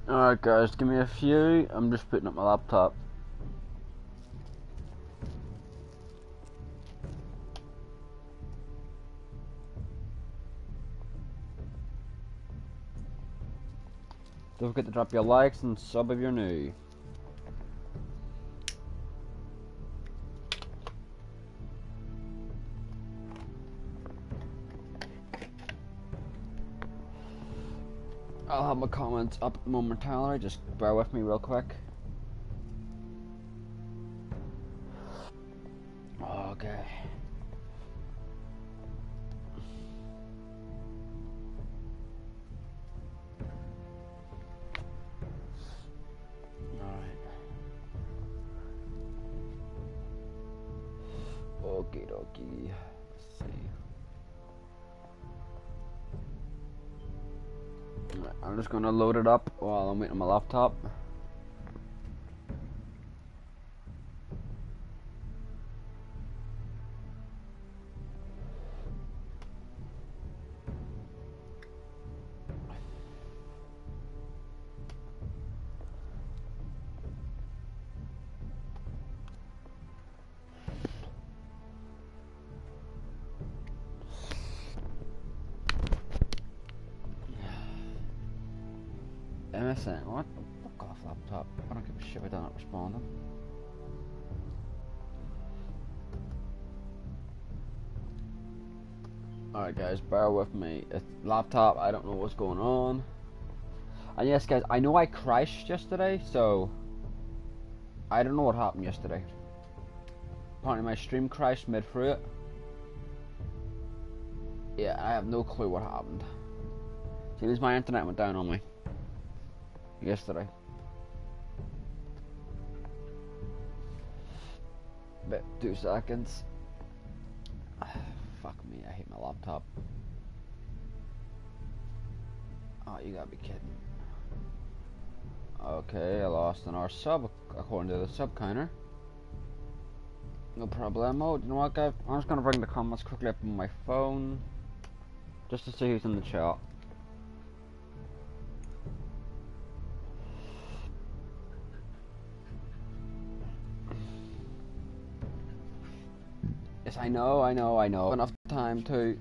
Alright guys, give me a few. I'm just putting up my laptop. Don't forget to drop your likes and sub if you're new. I'll have my comments up momentarily, just bear with me real quick. Okay. Alright. Okie dokie. Let's see. Right, I'm just gonna load it up while I'm waiting on my laptop. MSN, what? Fuck off, laptop. I don't give a shit if they're not responding. Alright guys, bear with me. It's laptop, I don't know what's going on. And yes guys, I know I crashed yesterday, so I don't know what happened yesterday. Apparently my stream crashed mid through it. Yeah, I have no clue what happened. Seems my internet went down on me yesterday. But 2 seconds. Fuck me, I hate my laptop. Oh, you gotta be kidding. Okay, I lost an R sub according to the sub counter. No problemo. You know what, guys? I'm just gonna bring the comments quickly up on my phone just to see who's in the chat. Yes, I know. Enough time to.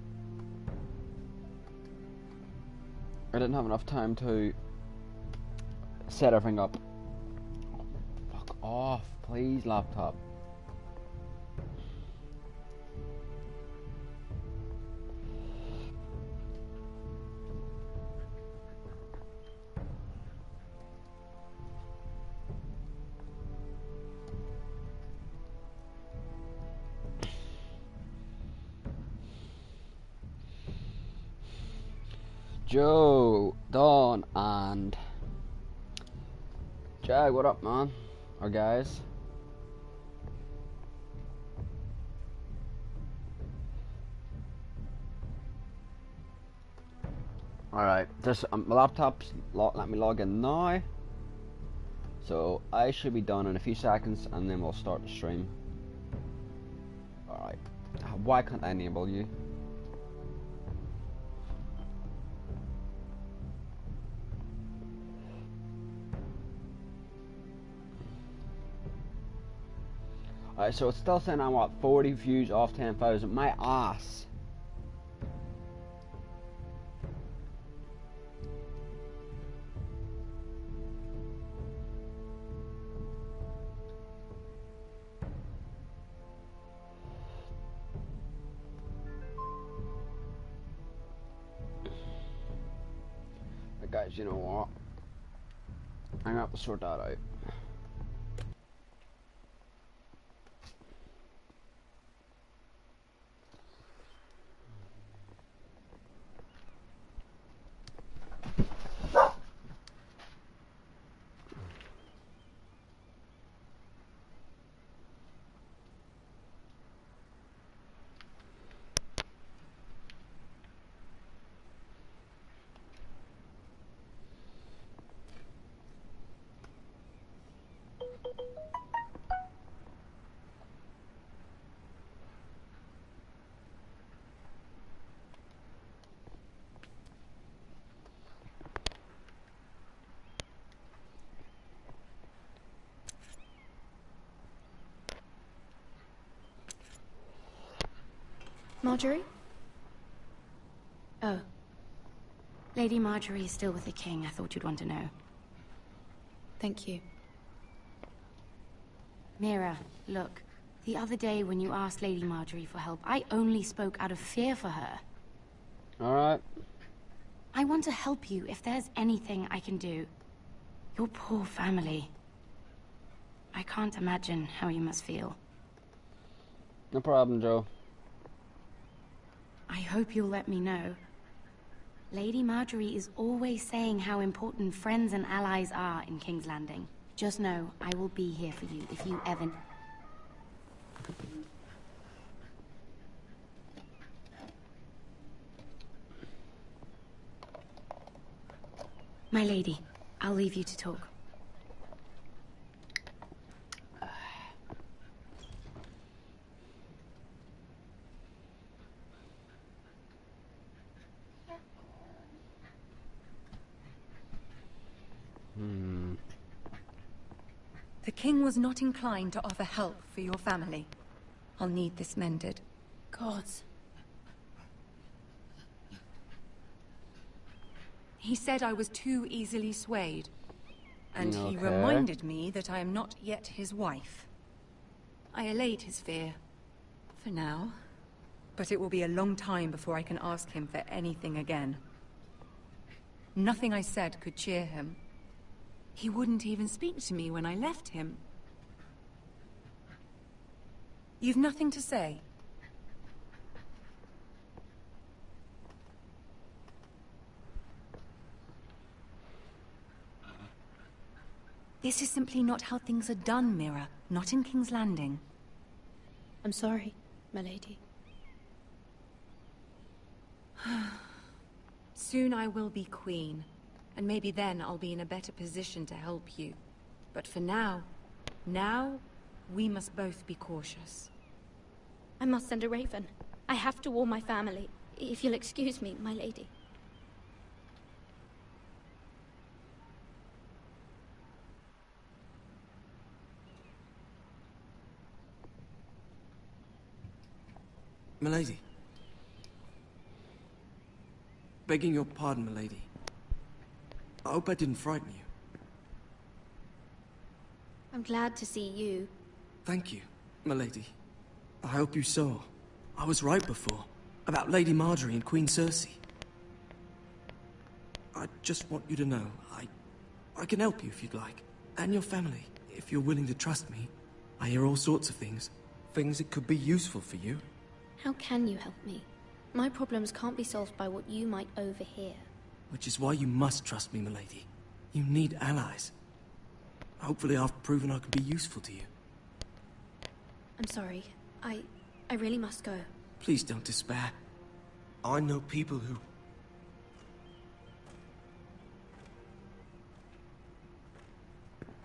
I didn't have enough time to set everything up. Oh, fuck off, please, laptop. Joe, Dawn, and Jag, what up, man? Or guys? Alright, this my laptop's let me log in now. So I should be done in a few seconds and then we'll start the stream. Alright. Why can't I enable you? Alright, so it's still saying I'm what, 40 views off 10,000. My ass. But guys, you know what? I'm gonna have to sort that out. Marjorie? Oh. Lady Marjorie is still with the king. I thought you'd want to know. Thank you. Mira, look. The other day when you asked Lady Marjorie for help, I only spoke out of fear for her. Alright. I want to help you if there's anything I can do. Your poor family. I can't imagine how you must feel. No problem, Joe. I hope you'll let me know. Lady Marjorie is always saying how important friends and allies are in King's Landing. Just know, I will be here for you if you ever... My lady, I'll leave you to talk. The king was not inclined to offer help for your family. I'll need this mended. Gods. He said I was too easily swayed. And he Okay. reminded me that I am not yet his wife. I allayed his fear. For now. But it will be a long time before I can ask him for anything again. Nothing I said could cheer him. He wouldn't even speak to me when I left him. You've nothing to say? This is simply not how things are done, Mira. Not in King's Landing. I'm sorry, my lady. Soon I will be queen, and maybe then I'll be in a better position to help you. But for now, we must both be cautious. I must send a raven. I have to warn my family. If you'll excuse me, my lady. Milady. Begging your pardon, milady. I hope I didn't frighten you. I'm glad to see you. Thank you, milady. I hope you saw. I was right before. About Lady Marjorie and Queen Cersei. I just want you to know, I can help you if you'd like. And your family, if you're willing to trust me. I hear all sorts of things. Things that could be useful for you. How can you help me? My problems can't be solved by what you might overhear. Which is why you must trust me, milady. You need allies. Hopefully I've proven I can be useful to you. I'm sorry. I really must go. Please don't despair. I know people who...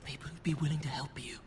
people who'd be willing to help you.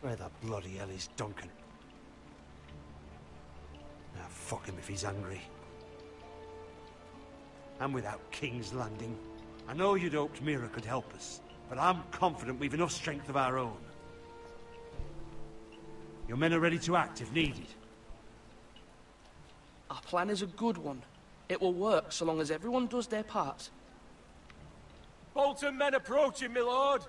Where the bloody hell is Duncan? Ah, fuck him if he's hungry. And without King's Landing. I know you'd hoped Mira could help us, but I'm confident we've enough strength of our own. Your men are ready to act if needed. Our plan is a good one. It will work so long as everyone does their part. Bolton men approaching, my lord!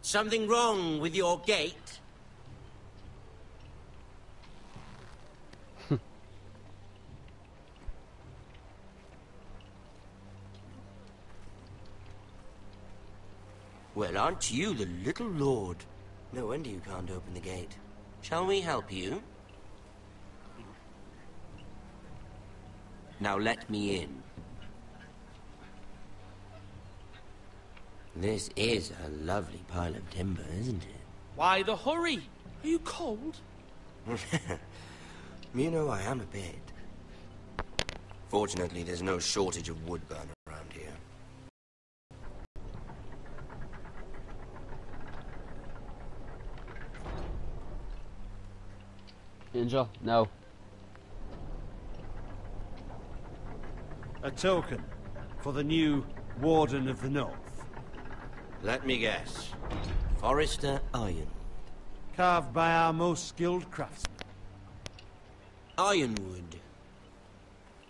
Something wrong with your gate? Well, aren't you the little lord? No wonder you can't open the gate. Shall we help you? Now let me in. This is a lovely pile of timber, isn't it? Why the hurry? Are you cold? You know, I am a bit. Fortunately, there's no shortage of wood burn around here. Angel, no. A token for the new Warden of the North. Let me guess. Forrester Ironwood. Carved by our most skilled craftsmen. Ironwood.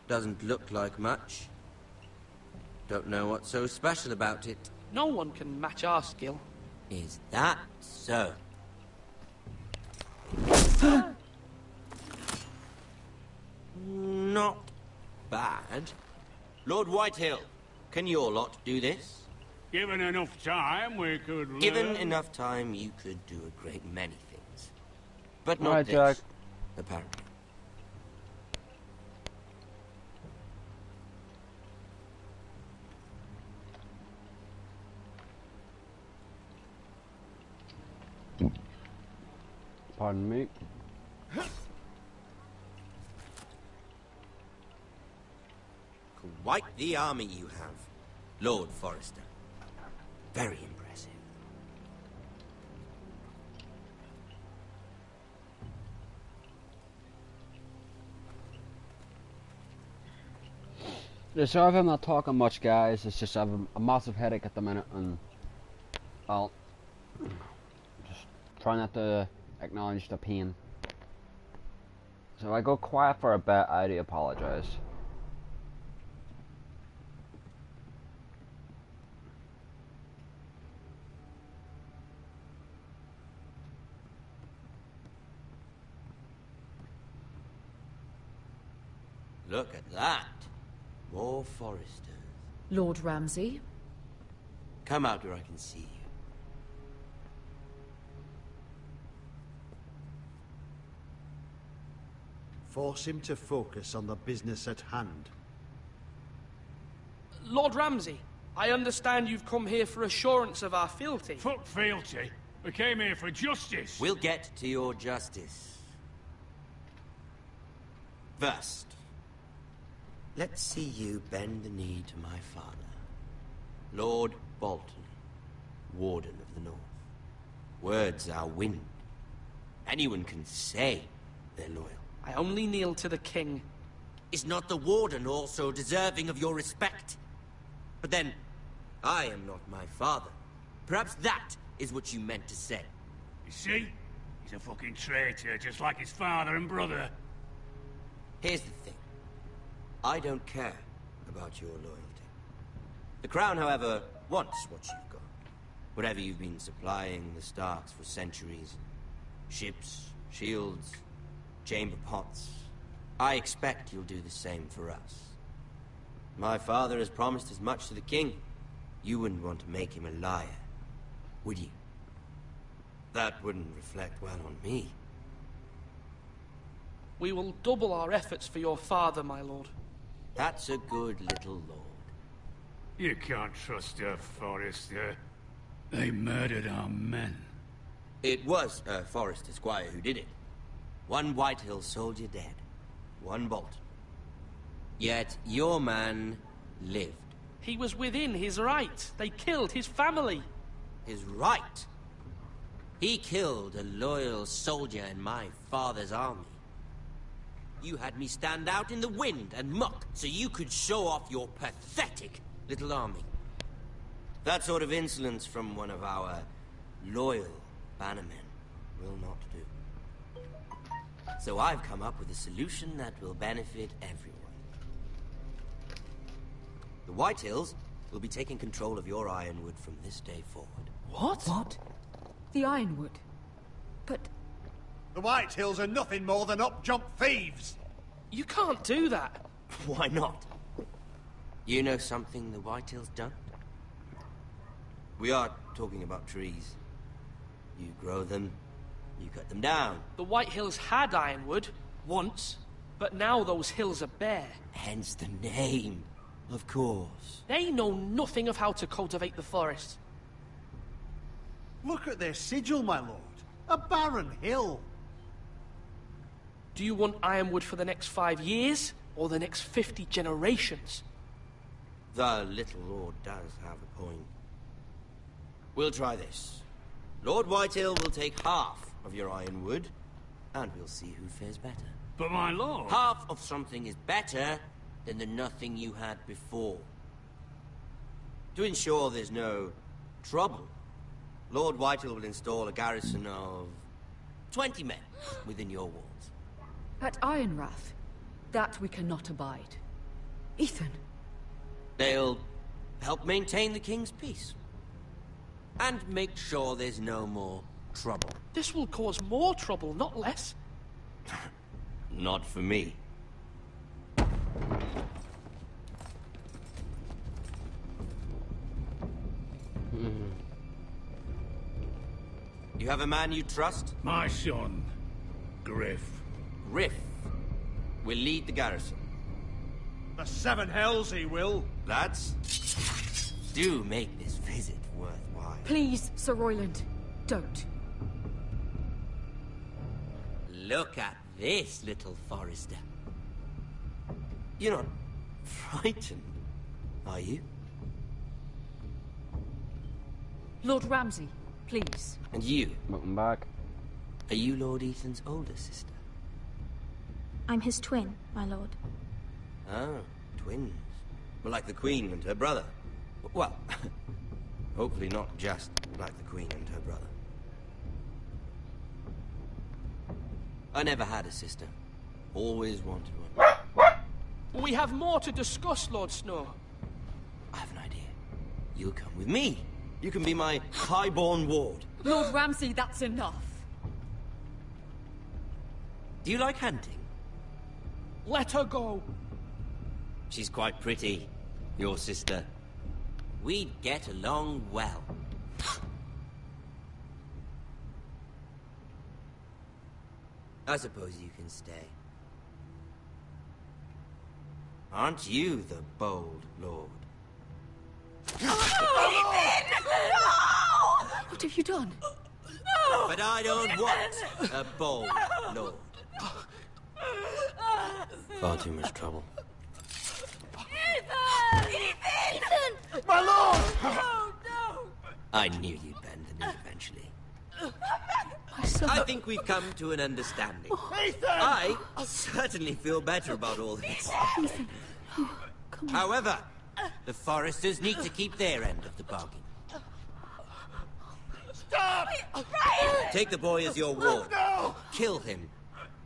Doesn't look like much. Don't know what's so special about it. No one can match our skill. Is that so? Not bad. Lord Whitehill, can your lot do this? Given enough time, we could learn. Given enough time, you could do a great many things. But not Alright, this, Jack. apparently. Pardon me. Quite the army you have, Lord Forrester. Very impressive. Yeah, sorry if I'm not talking much, guys. It's just I have a massive headache at the minute, and I'll just try not to acknowledge the pain. So if I go quiet for a bit, I do apologize. Look at that. More Forresters. Lord Ramsay? Come out where I can see you. Force him to focus on the business at hand. Lord Ramsay, I understand you've come here for assurance of our fealty. Fuck fealty. We came here for justice. We'll get to your justice. First, let's see you bend the knee to my father, Lord Bolton, Warden of the North. Words are wind. Anyone can say they're loyal. I only kneel to the king. Is not the Warden also deserving of your respect? But then, I am not my father. Perhaps that is what you meant to say. You see? He's a fucking traitor, just like his father and brother. Here's the thing. I don't care about your loyalty. The Crown, however, wants what you've got. Whatever you've been supplying the Starks for centuries. Ships, shields, chamber pots. I expect you'll do the same for us. My father has promised as much to the king. You wouldn't want to make him a liar, would you? That wouldn't reflect well on me. We will double our efforts for your father, my lord. That's a good little lord. You can't trust her, Forrester. They murdered our men. It was a Forrester squire who did it. One Whitehill soldier dead. One Bolton. Yet your man lived. He was within his right. They killed his family. His right? He killed a loyal soldier in my father's army. You had me stand out in the wind and muck so you could show off your pathetic little army. That sort of insolence from one of our loyal bannermen will not do. So I've come up with a solution that will benefit everyone. The Whitehills will be taking control of your Ironwood from this day forward. What? What? The Ironwood? But... The Whitehills are nothing more than up-jump thieves! You can't do that. Why not? You know something the Whitehills don't? We are talking about trees. You grow them, you cut them down. The White Hills had ironwood, once, but now those hills are bare. Hence the name, of course. They know nothing of how to cultivate the forest. Look at their sigil, my lord. A barren hill. Do you want ironwood for the next 5 years, or the next 50 generations? The little lord does have a point. We'll try this. Lord Whitehill will take half of your ironwood, and we'll see who fares better. But my lord... Half of something is better than the nothing you had before. To ensure there's no trouble, Lord Whitehill will install a garrison of 20 men within your walls. At Ironrath, that we cannot abide. Ethan. They'll help maintain the king's peace. And make sure there's no more trouble. This will cause more trouble, not less. Not for me. You have a man you trust? My son, Griff. Griff will lead the garrison. The Seven Hells he will. Lads, do make this visit worthwhile. Please, Sir Royland, don't. Look at this, little Forrester. You're not frightened, are you? Lord Ramsay, please. And you? Welcome back. Are you Lord Ethan's older sister? I'm his twin, my lord. Oh, twins. Well, like the Queen and her brother. Well, hopefully not just like the Queen and her brother. I never had a sister. Always wanted one. We have more to discuss, Lord Snow. I have an idea. You'll come with me. You can be my highborn ward. Lord Ramsay, that's enough. Do you like hunting? Let her go. She's quite pretty, your sister. We'd get along well. I suppose you can stay. Aren't you the bold lord? What have you done? But I don't want a bold lord. Far too much trouble. Ethan! My lord! Oh, no! I knew you'd bend the knee eventually. My son. I think we've come to an understanding. Ethan! I certainly feel better about all this. Ethan. Oh, come on. However, the Foresters need to keep their end of the bargain. Stop! Ryan! Take the boy as your ward. No! Kill him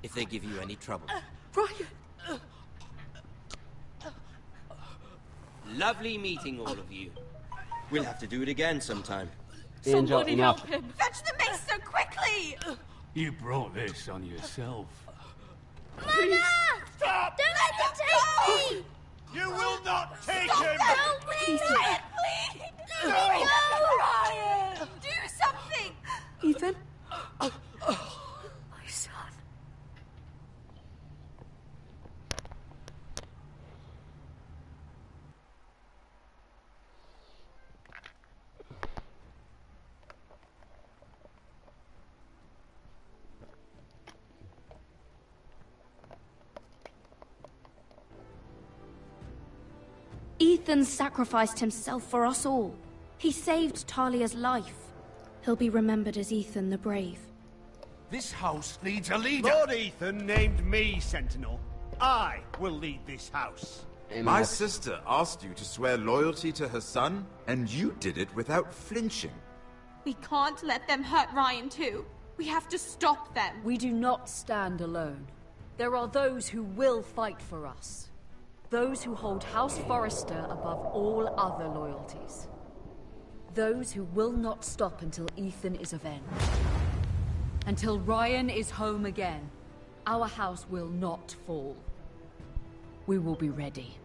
if they give you any trouble. Ryan! Lovely meeting all of you. We'll have to do it again sometime. Angel, Somebody enough. help him! Fetch the mace so quickly! You brought this on yourself. Mona! Stop! Don't let him take me! You will not take Stop him! that! Ryan, please! No! No! Ryan! Do something! Ethan? My son. Ethan sacrificed himself for us all. He saved Talia's life. He'll be remembered as Ethan the Brave. This house needs a leader. Lord Ethan named me Sentinel. I will lead this house. My sister asked you to swear loyalty to her son, and you did it without flinching. We can't let them hurt Ryan too. We have to stop them. We do not stand alone. There are those who will fight for us. Those who hold House Forrester above all other loyalties. Those who will not stop until Ethan is avenged. Until Ryan is home again, our house will not fall. We will be ready.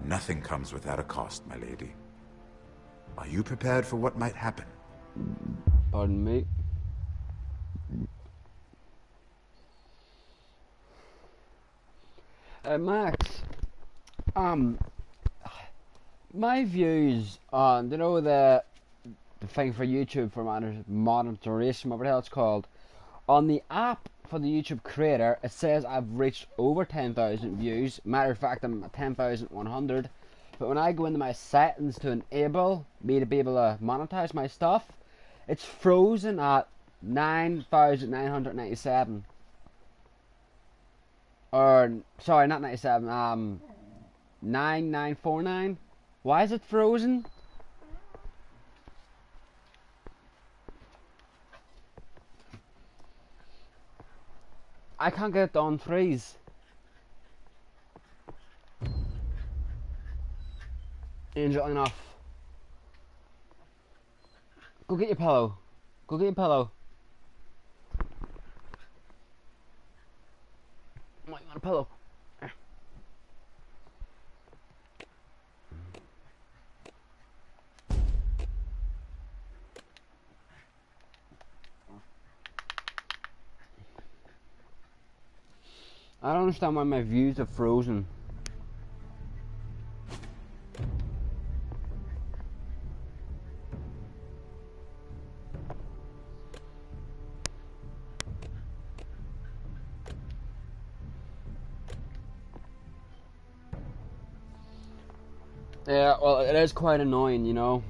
Nothing comes without a cost, my lady. Are you prepared for what might happen? Pardon me. Max, my views on, you know, the thing for YouTube for monetization, whatever the hell it's called, on the app for the YouTube creator, it says I've reached over 10,000 views. Matter of fact, I'm at 10,100. But when I go into my settings to enable me to be able to monetize my stuff, it's frozen at 9,997. Or, sorry, not 97, 9949. Why is it frozen? I can't get it on freeze. Angel enough. Go get your pillow. Go get your pillow. Oh, you want a pillow? I don't understand why my views are frozen. Yeah, well, it is quite annoying, you know.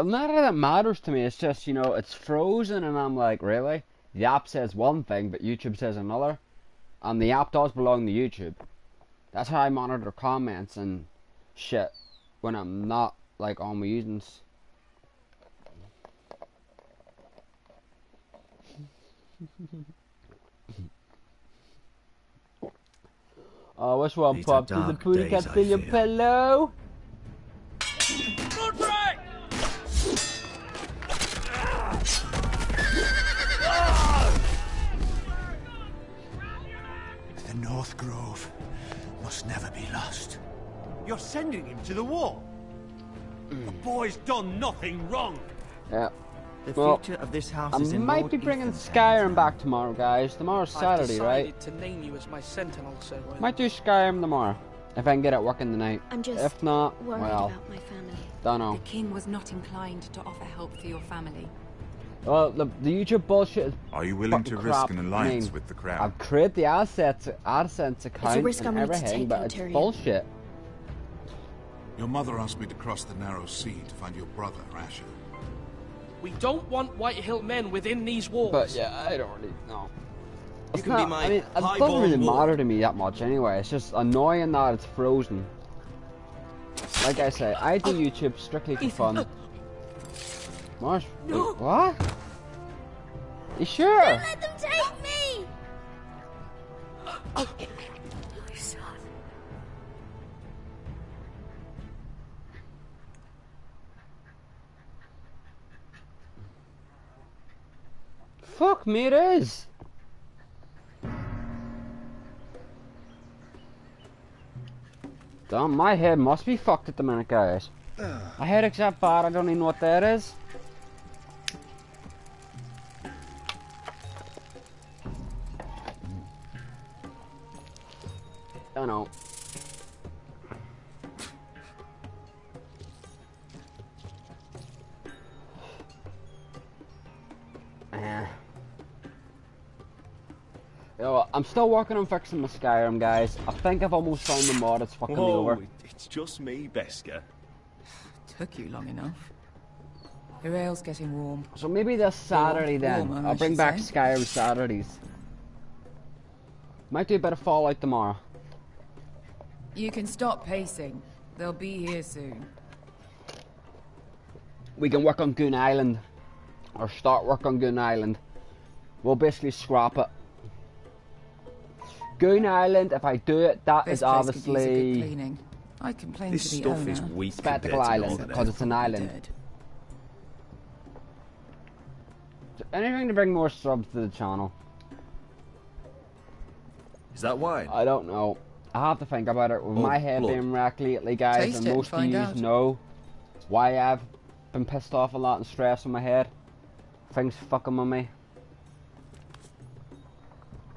Not that it matters to me, it's just, you know, it's frozen and I'm like, really? The app says one thing, but YouTube says another. And the app does belong to YouTube. That's how I monitor comments and shit when I'm not, like, on my usings. Oh, which one, Pop? Did the pooty cat steal your pillow? The North Grove must never be lost. You're sending him to the war? The boy's done nothing wrong. Yeah. The well, future of this house I is in might Lord be bringing Ethan's Skyrim back tomorrow, guys. Tomorrow's Saturday, right? I've decided to name you as my sentinel, Sir Royal. Might do Skyrim tomorrow, if I can get it working tonight. I'm just if not, worried well, about my family. Don't know. The king was not inclined to offer help for your family. Well, the YouTube bullshit is Are you willing to risk crap. an alliance I mean, with the Crown? I've created the AdSense account risk I'm and willing to everything, take, but though, it's Tyrion. bullshit. Your mother asked me to cross the narrow sea to find your brother, Asher. We don't want Whitehill men within these walls. But yeah, I don't really know. It's can be not, my I mean, it doesn't highborn really ward. matter to me that much anyway. It's just annoying that it's frozen. Like I say, I do YouTube strictly for fun. Marsh, No. wait, what? You sure? Don't let them take me! Oh, son. Fuck me, it is. Damn, my head must be fucked at the minute, guys. My headache's that bad, I don't even know what that is. I don't know. You know what, I'm still working on fixing my Skyrim, guys. I think I've almost found the mod that's fucking me over. It's just me, Beskar. Took you long enough. Your ale's getting warm. So maybe this Saturday then. warmer, I'll I bring should back say. Skyrim Saturdays. Might do a bit of Fallout tomorrow. You can stop pacing. They'll be here soon. We can work on Goon Island. Or start work on Goon Island. We'll basically scrap it. Goon Island, if I do it, that This is place could use a good obviously cleaning. I complained This to the stuff owner. is weak Spectacle compared to Island, Northern because it's an island. Dead. Anything to bring more subs to the channel. Is that wine? I don't know. I have to think about it. With my head blood. being wrecked lately, guys, Taste and it and most of find you out. know why I've been pissed off a lot and stressed in my head. Things fucking with me.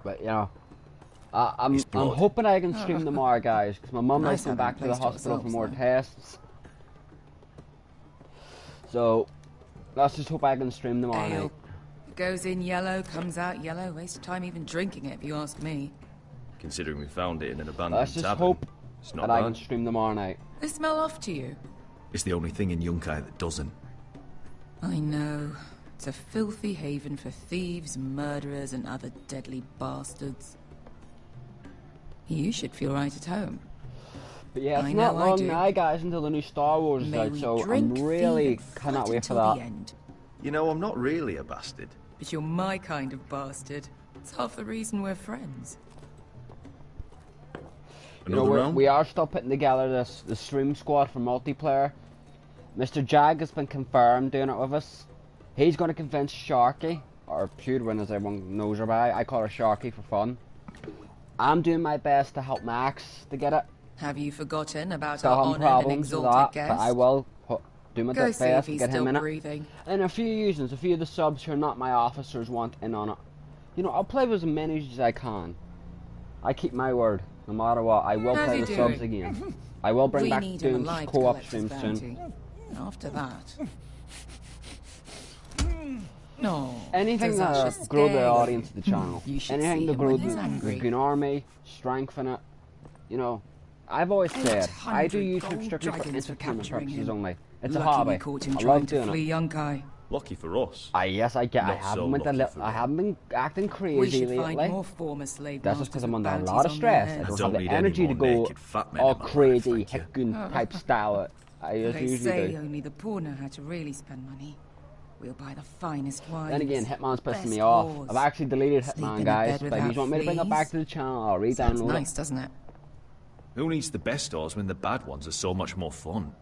But, you know, I'm hoping I can stream tomorrow, guys, because my mum Nice might come having back a to the place to hospital for ourselves, more though. tests. So, let's just hope I can stream tomorrow Ale. night. It goes in yellow, comes out yellow. Waste of time even drinking it, if you ask me. Considering we found it in an abandoned Let's just tavern, hope it's not that I bad. can stream tomorrow night. They smell off to you. It's the only thing in Yunkai that doesn't. I know. It's a filthy haven for thieves, murderers, and other deadly bastards. You should feel right at home. But yeah, it's I not know I long do. now, guys, until the new Star Wars is May out, we so I'm drink, really feed, and cannot flirt wait for until that. the end. You know, I'm not really a bastard. But you're my kind of bastard. It's half the reason we're friends. You know, we are still putting together the stream squad for multiplayer. Mr. Jag has been confirmed doing it with us. He's going to convince Sharky, or Pewdwin as everyone knows her by. I call her Sharky for fun. I'm doing my best to help Max to get it. Have you forgotten about Still our having honoured and problems with exalted that, guest? but I will do my Go best see if to he's get him still in it. breathing. And a few users, a few of the subs who are not my officers want in on it. You know, I'll play with as many as I can. I keep my word, no matter what. I will How's play he the doing? subs again. I will bring We back need him doing alive to co-op collect his streams soon. bounty. After that... No. Anything does that to just grow scare the you? audience of the channel. You should Anything see to him grow when he's the angry. Goon Army, strengthen it. You know, I've always said, I do 800 YouTube gold strictly for dragons for entertainment capturing purposes him. only. It's a Lucky hobby. we caught him I trying love to doing flee it. Yunkai. Lucky for us. Yes, I get. I Not haven't so been lucky for I haven't been acting We crazy should lately. find more former slave That's just because masters I'm with under a bounties lot of on stress. their I heads. don't I have don't the need any energy to more go naked fat men all in my life, crazy thank you. Hickgoon type style. I just They usually say do. only the poor know how to really spend money. We'll buy the finest wines. Then again, Hitman's pissing best me off. whores. I've actually deleted Sleep Hitman, in a guys. bed But if you without want me to bring it back to the channel, I'll Sounds re-download nice, it. doesn't it? Who needs the best stores when the bad ones are so much more fun?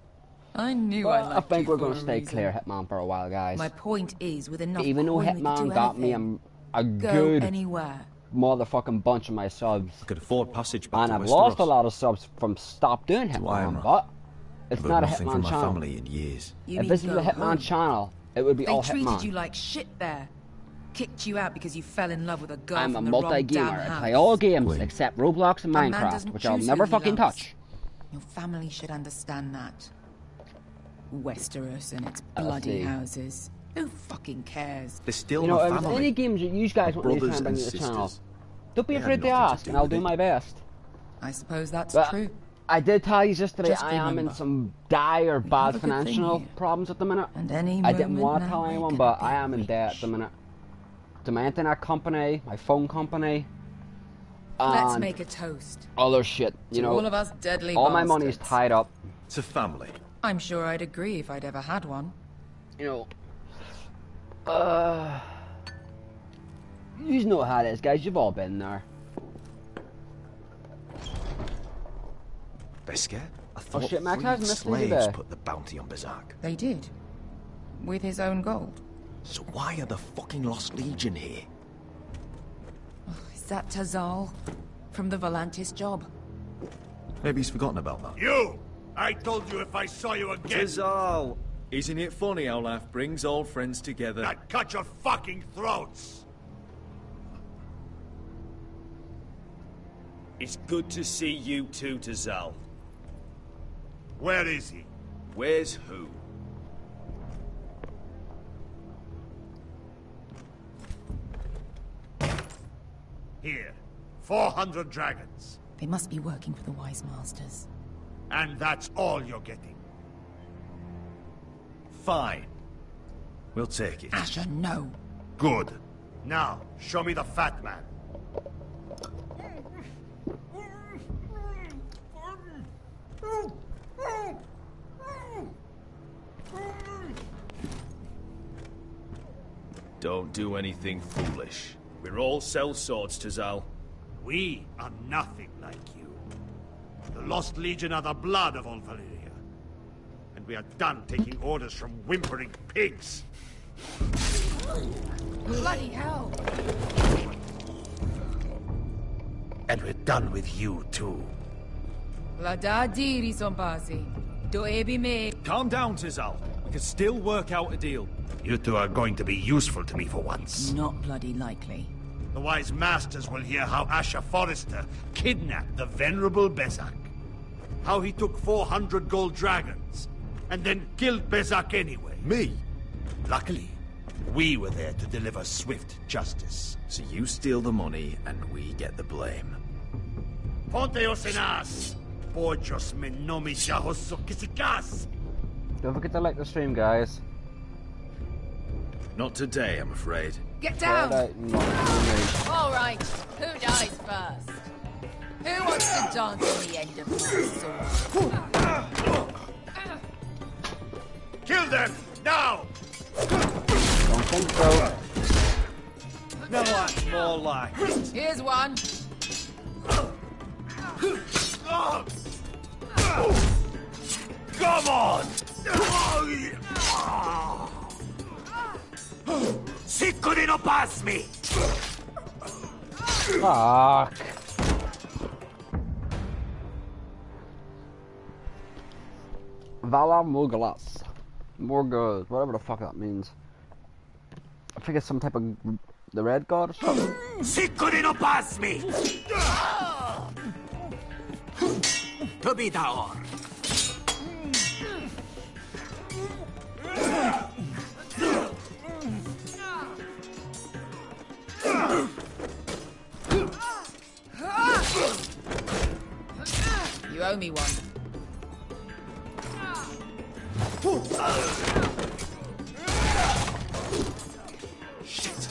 I knew I But I liked think you we're for going a to stay reason. clear of Hitman for a while, guys. My point is, with enough Even though coin, we could Hitman do got me anything. a Go good anywhere. motherfucking bunch of my subs. I could afford passage back And to I've Westeros. lost a lot of subs from stop doing To Hitman, Imra. but it's I've not heard a nothing Hitman from my channel. family in years. You If this mean was a go Hitman home? channel, it would be They all treated Hitman. you like shit there. Kicked you out because you fell in love with a girl I'm a from the wrong damn multi-gamer. I house. play all games except Roblox and A man Minecraft, doesn't which I'll choose never who he fucking loves. touch. Your family should understand that. Westeros and its I'll bloody see. houses. Who fucking cares? They're still You know, my if there's family. any games that you guys want me to try brothers and bring and to the channel, sisters. don't be They had afraid to nothing to ask, do and I'll with do it. my best. I suppose that's But true. I did tell you yesterday Just I am in remember, some dire have bad a good thing financial here. problems at the minute. And any I didn't moment want to now tell they anyone, can but be I am in debt at the minute. To my internet company, my phone company, Let's and make a toast. other shit. You To know, all of us deadly all my money is bastards. tied up. To family. I'm sure I'd agree if I'd ever had one. You know, you know how it is, guys. You've all been there. Beskar? I thought shit, Max, how's freed Miss Lizzie slaves there? put the bounty on Berserk. They did. With his own gold. So why are the fucking Lost Legion here? Is that Tazal? From the Volantis job? Maybe he's forgotten about that. You! I told you if I saw you again, Tazal! Isn't it funny how life brings old friends together? I'd cut your fucking throats! It's good to see you too, Tazal. Where is he? Where's who? Here. 400 dragons. They must be working for the Wise Masters. And that's all you're getting. Fine. We'll take it. Asher, no. Good. Now, show me the fat man. Don't do anything foolish. We're all sellswords, Tazal. We are nothing like you. The Lost Legion are the blood of all Valyria. And we are done taking orders from whimpering pigs. Bloody hell! And we're done with you, too. Vladadiri Zombazi. Do ebi me. Calm down, Tizal. We can still work out a deal. You two are going to be useful to me for once. Not bloody likely. The wise masters will hear how Asher Forrester kidnapped the venerable Bezak. How he took 400 gold dragons, and then killed Bezak anyway. Me? Luckily, we were there to deliver swift justice. So you steal the money, and we get the blame. Ponteos en as! Pojos me nomi shahoso kisikas! Don't forget to like the stream, guys. Not today, I'm afraid. Get down! All right, who dies first? Who wants to dance on the end of my sword? Kill them! Now! Don't think so. Now that's more like it. Here's one. Come on! Siccone no pass me! Fuck. Vala Morglas. Morglas, whatever the fuck that means. I think it's some type of the red god or something. Siccone no pass me! To be daor. You owe me one. Shit.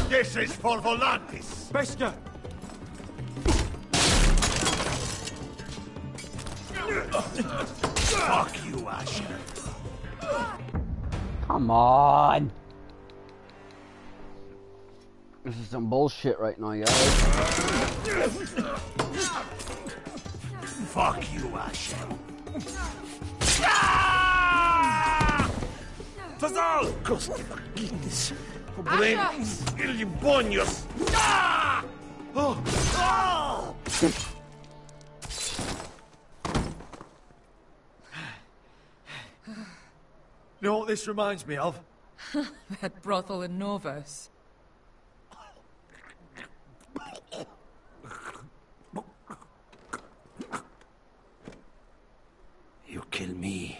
This is for Volantis. Bester! Fuck you, Asher. Come on. This is some bullshit right now, guys. Fuck you, Asher. Fazal! Costi faquitis. Pobrenos. Ili bonios. Oh! Oh! You know what this reminds me of? That brothel in Norvos. You kill me,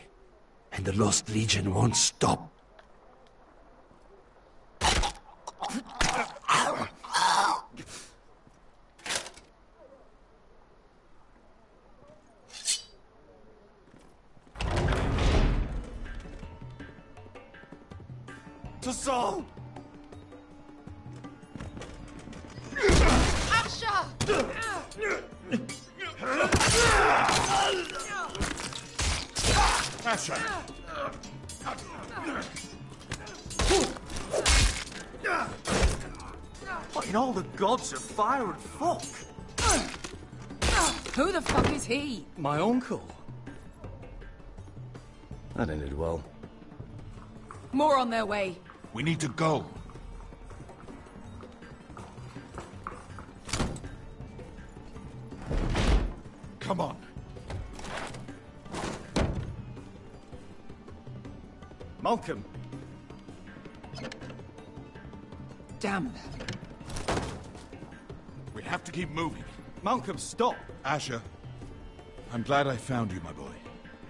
and the Lost Legion won't stop. Tazal! Asher! Asher! What in all the gods of fire and fuck? Who the fuck is he? My uncle. That ended well. More on their way. We need to go. Come on. Malcolm. Damn. We have to keep moving. Malcolm, stop. Asher, I'm glad I found you, my boy.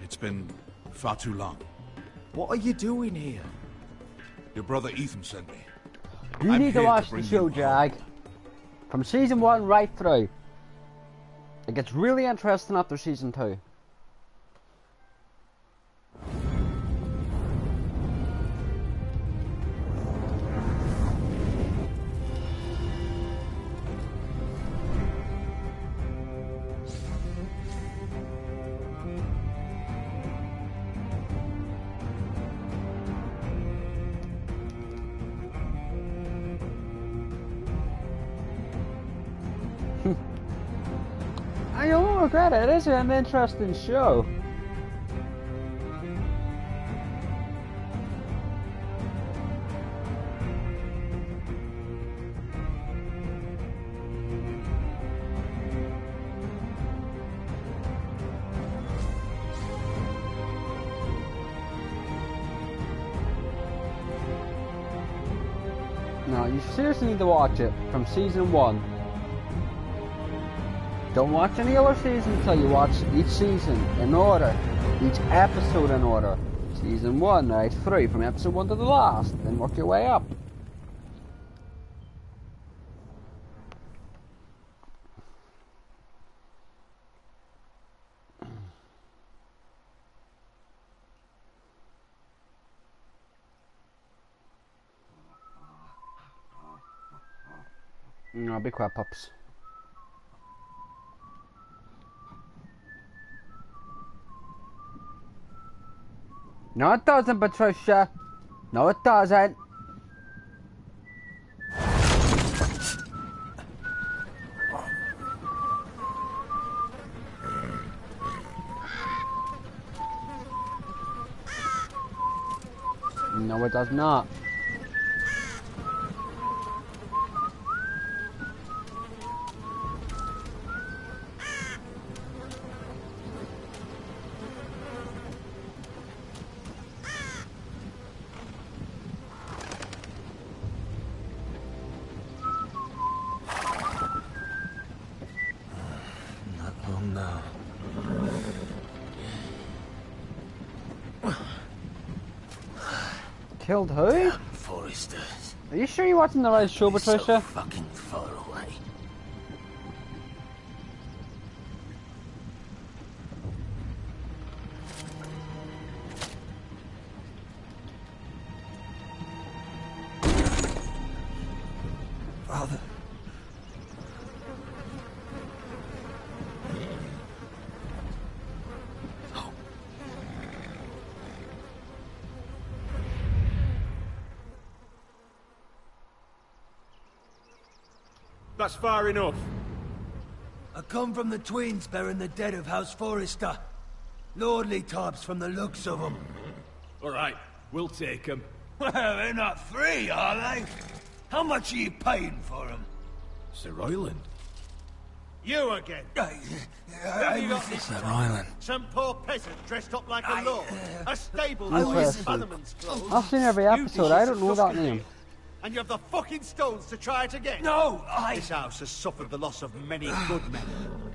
It's been far too long. What are you doing here? Your brother Ethan sent me. You I'm need to here watch the bring show, you Jag. From season 1 right through. It gets really interesting after season 2. I don't regret it. It is an interesting show. No, you seriously need to watch it from season 1. Don't watch any other season until you watch each season in order, each episode in order. Season 1, right through, from episode 1 to the last, then work your way up. No, be quiet, pups. No, it doesn't, Patricia. No, it doesn't. No, it does not. Killed who? Forrester. Are you sure you're watching the right show, Patricia? So fucking far away. Father. That's far enough. I come from the twins bearing the dead of House Forrester. Lordly types from the looks of them. All right, we'll take them. Well, they're not free, are they? How much are you paying for them? Sir Royland. You again. Sir Royland. Some poor peasant dressed up like a lord. A stable I boy in was- Bannerman's clothes. I've seen every episode. I don't know that name. And you have the fucking stones to try it again? No, This house has suffered the loss of many good men.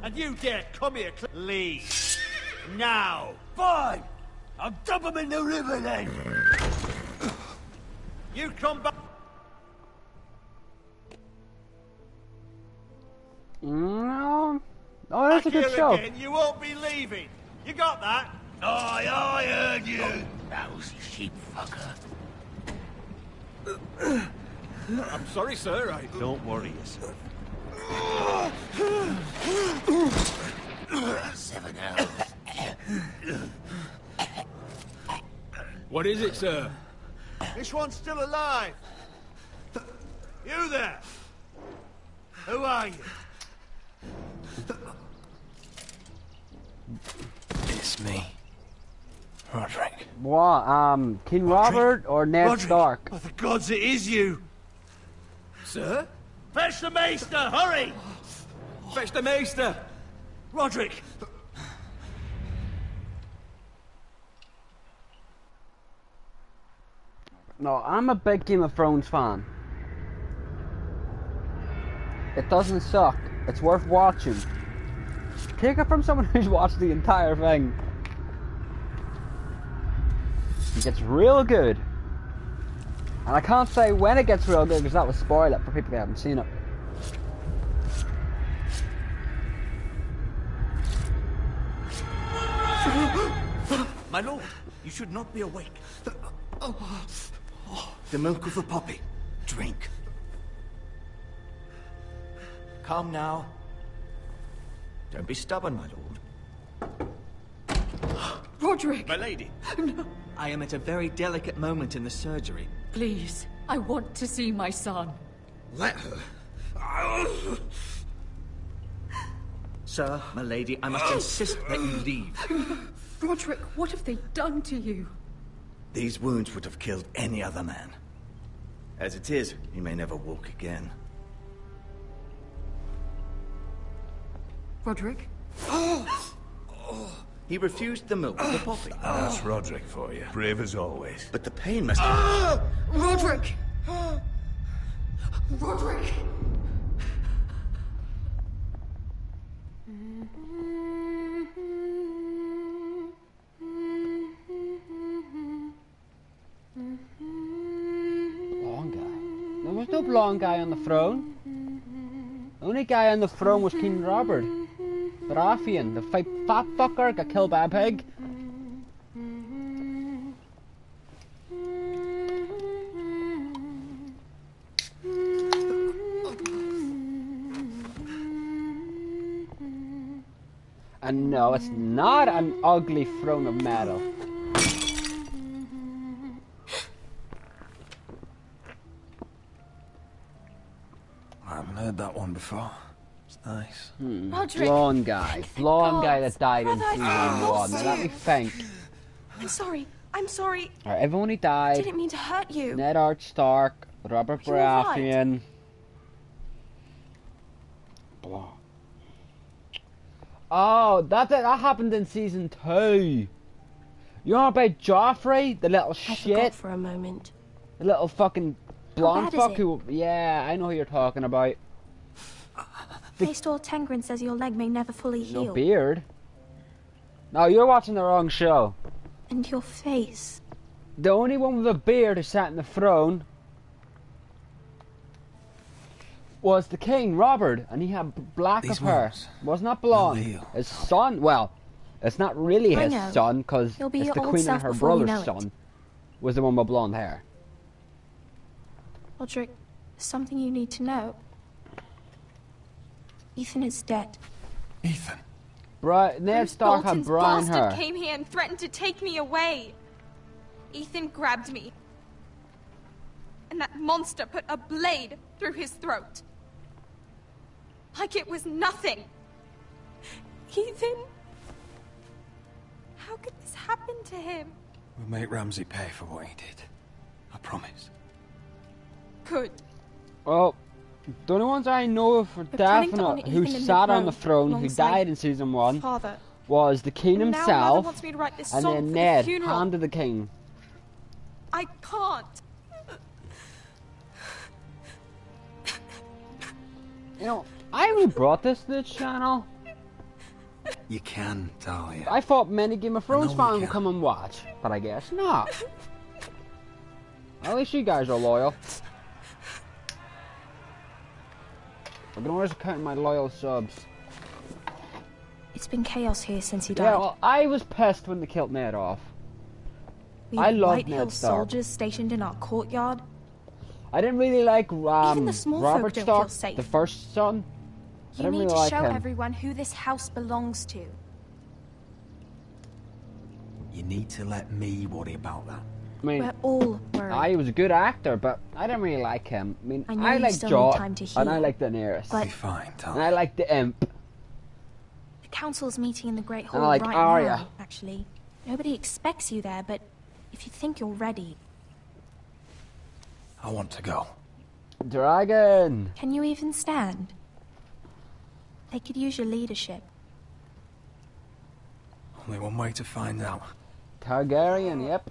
And you dare come here, leave. Now. Fine! I'll dump them in the river then! You come back. No. Oh, that's a Back good here show. again, you won't be leaving. You got that? Aye, I heard you! Lousy sheep fucker. I'm sorry, sir. Don't worry yourself. 7 hours. What is it, sir? This one's still alive. You there? Who are you? It's me. Roderick. What? King Robert or Ned Roderick. Stark? Oh, the gods, it is you. Sir? Fetch the maester, hurry! Fetch the maester! Roderick! No, I'm a big Game of Thrones fan. It doesn't suck. It's worth watching. Take it from someone who's watched the entire thing. It gets real good. And I can't say when it gets real good because that would spoil it for people who haven't seen it. My lord, you should not be awake. The milk of the poppy. Drink. Calm now. Don't be stubborn, my lord. Roderick! My lady. No. I am at a very delicate moment in the surgery. Please, I want to see my son. Let her. Sir, my lady, I must insist that you leave. Roderick, what have they done to you? These wounds would have killed any other man. As it is, he may never walk again. Roderick? He refused the milk of the poppy. That's Roderick for you. Brave as always. But the pain must... Roderick! Roderick! Blonde guy? There was no blonde guy on the throne. The only guy on the throne was King Robert. Baratheon, the fat fucker, got killed by a pig. And no, it's not an ugly throne of metal. I haven't heard that one before. It's nice. Roderick. Blonde guy. Blonde guy that died in Brother, season I 1. Now let me think. I'm sorry. I'm sorry. Alright, everyone who I died. didn't mean to hurt you. Ned Stark, Robert You were right. Baratheon. Blah. Oh, that happened in season 2. You know about Joffrey, the little I shit, forgot for a moment. the little fucking blonde bad is fuck it? who? Yeah, I know who you're talking about. Maester Tengrin says your leg may never fully heal. No beard. No, you're watching the wrong show. And your face. The only one with a beard who sat in the throne was the king, Robert, and he had black These of hair. ones, Was not blonde. they'll heal. His son, well, it's not really I his know. son, because He'll be it's your the old queen and self her before you brother's know it. son, was the one with blonde hair. Roderick, there's something you need to know. Ethan is dead. Ethan. Ned Bruce Stark had Bolton's brown bastard hair. came here and threatened to take me away. Ethan grabbed me. And that monster put a blade through his throat. Like it was nothing. Ethan... How could this happen to him? We'll make Ramsay pay for what he did. I promise. Good. Well, the only ones I know for planning to honor definite who Ethan in the sat on the throne throne, who alongside died in season 1, Father. was the king And now Mother himself, wants me to write this and song then for Ned, the funeral. hand of the king. I can't. You know, I only brought this to the channel. You can, Talia. I thought many Game of Thrones know you fans would can. come and watch, but I guess not. At least you guys are loyal. I can always count my loyal subs. It's been chaos here since he died. Yeah, well, I was pissed when they killed Ned off. We I have love White Hill Ned Stark. soldiers stationed in our courtyard. I didn't really like Even the small folk Robert don't Stark, feel safe. the first son. I You didn't need really to like show him. everyone who this house belongs to. You need to let me worry about that. I mean, We're all worried. he was a good actor, but I didn't really like him. I mean, I know I you like still Jon, need time to and I heal, like Daenerys, but- Be fine, Talia. and I like the Imp. The council's meeting in the Great And Hall I like right Arya. now, actually. Nobody expects you there, but if you think you're ready... I want to go. Dragon! Can you even stand? They could use your leadership. Only one way to find out. Targaryen, yep.